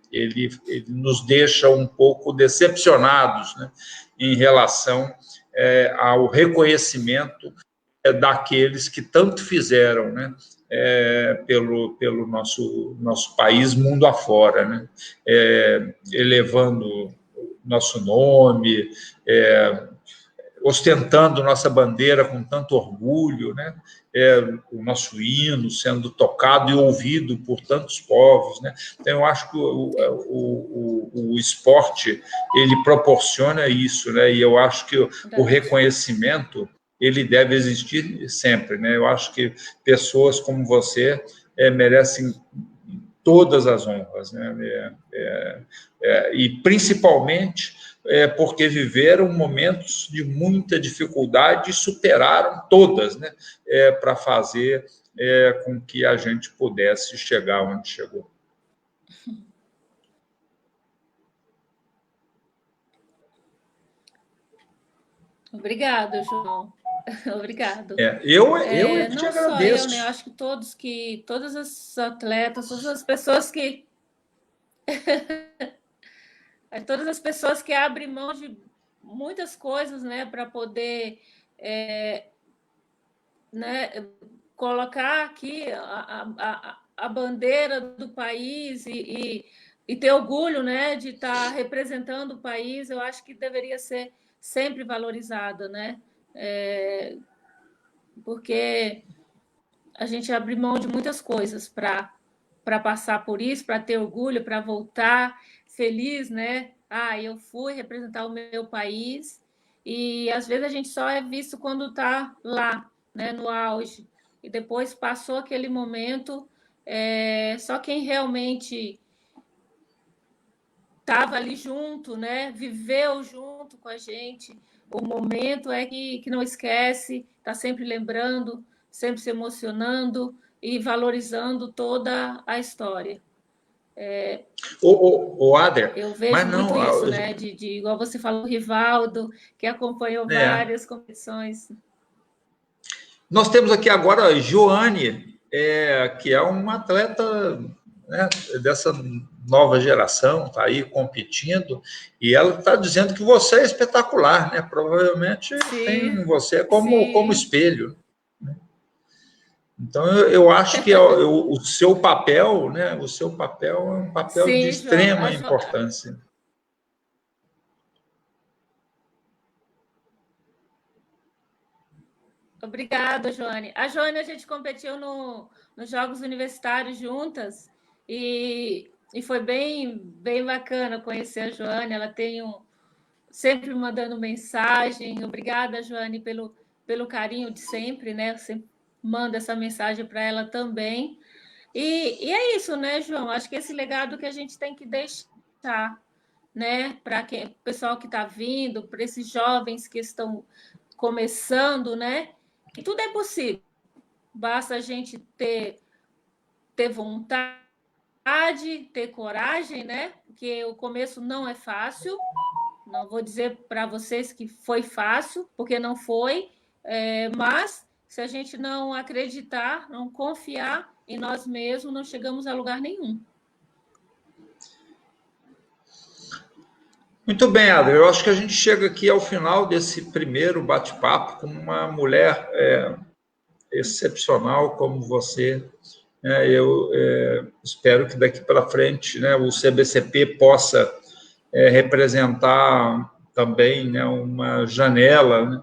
nos deixa um pouco decepcionados, né? Em relação ao reconhecimento daqueles que tanto fizeram, né, pelo nosso país mundo afora, né, elevando nosso nome, ostentando nossa bandeira com tanto orgulho, né, o nosso hino sendo tocado e ouvido por tantos povos, né. Então, eu acho que o esporte, ele proporciona isso, né, e eu acho que o Verdade. reconhecimento ele deve existir sempre, né? Eu acho que pessoas como você merecem todas as honras, né? E principalmente porque viveram momentos de muita dificuldade e superaram todas, né? Para fazer com que a gente pudesse chegar onde chegou. Obrigado, João. Obrigado. Eu é que te Não só eu, né? Eu agradeço. acho que todas as atletas, todas as pessoas que todas as pessoas que abrem mão de muitas coisas, né, para poder né, colocar aqui a bandeira do país e ter orgulho, né, de estar representando o país, eu acho que deveria ser sempre valorizada, né? Porque a gente abre mão de muitas coisas para passar por isso, para ter orgulho, para voltar feliz, né? Eu fui representar o meu país e às vezes a gente só é visto quando está lá, né, no auge. E depois passou aquele momento, só quem realmente estava ali junto, né, viveu junto com a gente o momento que não esquece, está sempre lembrando, sempre se emocionando e valorizando toda a história. O Ader, Eu mas vejo muito não, isso, né? Igual você falou, o Rivaldo, que acompanhou várias competições. nós temos aqui agora a Joane, que é uma atleta, né, dessa nova geração, está aí competindo, e ela está dizendo que você é espetacular, né? Provavelmente tem Sim, você como sim, espelho. Então, eu acho que o seu papel, né? O seu papel é um papel de sim, João. extrema importância. Obrigada, Joane. A Joane, a gente competiu nos Jogos Universitários juntas e foi bem bacana conhecer a Joane. Ela tem sempre mandando mensagem. Obrigada, Joane, pelo carinho de sempre, né? Você manda essa mensagem para ela também. E é isso, né, João? Acho que esse legado que a gente tem que deixar, né, para o pessoal que está vindo, para esses jovens que estão começando, né? Que tudo é possível. Basta a gente ter vontade, ter coragem, né? Porque o começo não é fácil. Não vou dizer para vocês que foi fácil, porque não foi, mas se a gente não acreditar, não confiar em nós mesmos, não chegamos a lugar nenhum. Muito bem, Adri. Eu acho que a gente chega aqui ao final desse primeiro bate-papo com uma mulher excepcional como você. Eu espero que daqui para frente, né, o CBCP possa representar também, né, uma janela, né,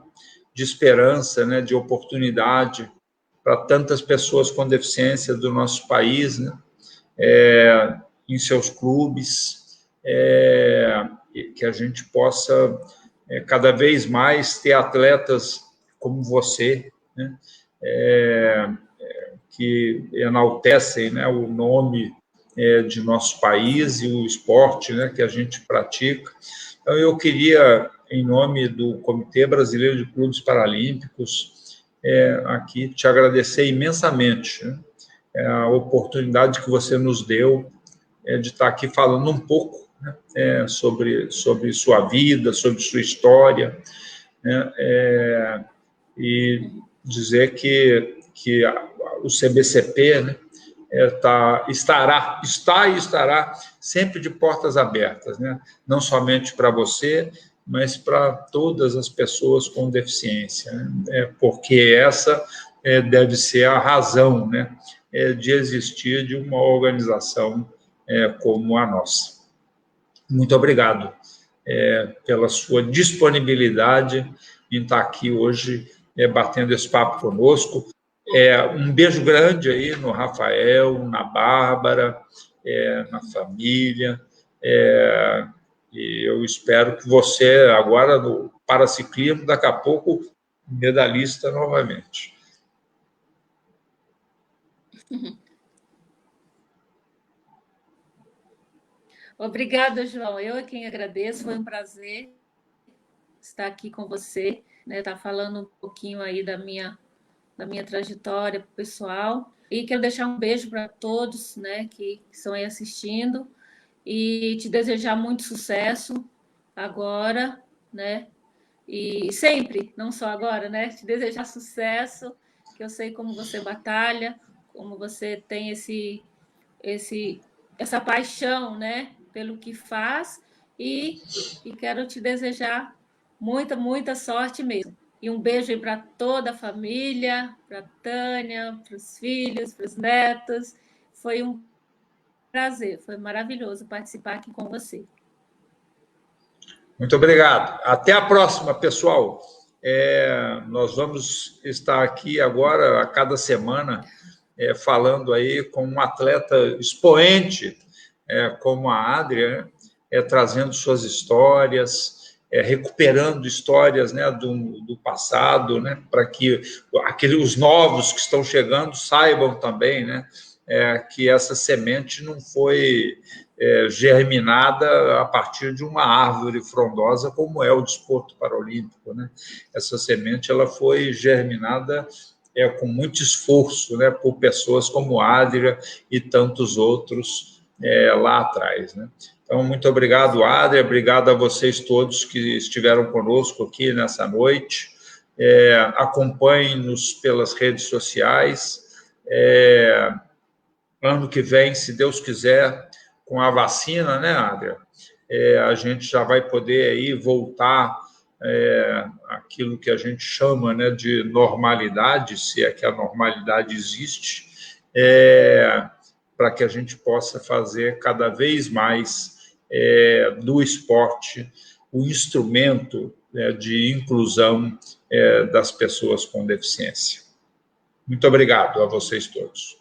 de esperança, né, de oportunidade para tantas pessoas com deficiência do nosso país, né? em seus clubes, que a gente possa cada vez mais ter atletas como você, né? Que enaltecem, né, o nome de nosso país e o esporte, né, que a gente pratica. Então, eu queria, em nome do Comitê Brasileiro de Clubes Paralímpicos, aqui te agradecer imensamente, né, a oportunidade que você nos deu de estar aqui falando um pouco, né, sobre sua vida, sobre sua história, né, e dizer que o CBCP, né, está e estará sempre de portas abertas, né? Não somente para você, mas para todas as pessoas com deficiência, né? Porque essa deve ser a razão, né, de existir de uma organização como a nossa. Muito obrigado pela sua disponibilidade em estar aqui hoje batendo esse papo conosco. Um beijo grande aí no Rafael, na Bárbara, na família, e eu espero que você, agora no paraciclismo, daqui a pouco, medalhista novamente. Obrigada, João. Eu é quem agradeço, foi um prazer estar aqui com você, né, estar falando um pouquinho aí da minha trajetória pessoal. E quero deixar um beijo para todos, né, que estão aí assistindo e te desejar muito sucesso agora, né? E sempre, não só agora, né? Te desejar sucesso, que eu sei como você batalha, como você tem essa paixão, né, pelo que faz e quero te desejar muita sorte mesmo. E um beijo aí para toda a família, para a Tânia, para os filhos, para os netos. Foi um prazer, foi maravilhoso participar aqui com você. Muito obrigado. Até a próxima, pessoal. Nós vamos estar aqui agora, a cada semana, falando aí com um atleta expoente, como a Adria, trazendo suas histórias, recuperando histórias, né, do passado, né, para que os novos que estão chegando saibam também, né, que essa semente não foi germinada a partir de uma árvore frondosa, como é o desporto paralímpico, né? Essa semente ela foi germinada com muito esforço, né, por pessoas como Adria e tantos outros lá atrás, né? Então, muito obrigado, Adria, obrigado a vocês todos que estiveram conosco aqui nessa noite. Acompanhem-nos pelas redes sociais. Ano que vem, se Deus quiser, com a vacina, né, Adria? A gente já vai poder aí voltar aquilo que a gente chama, né, de normalidade, se é que a normalidade existe, para que a gente possa fazer cada vez mais do esporte o instrumento de inclusão das pessoas com deficiência. Muito obrigado a vocês todos.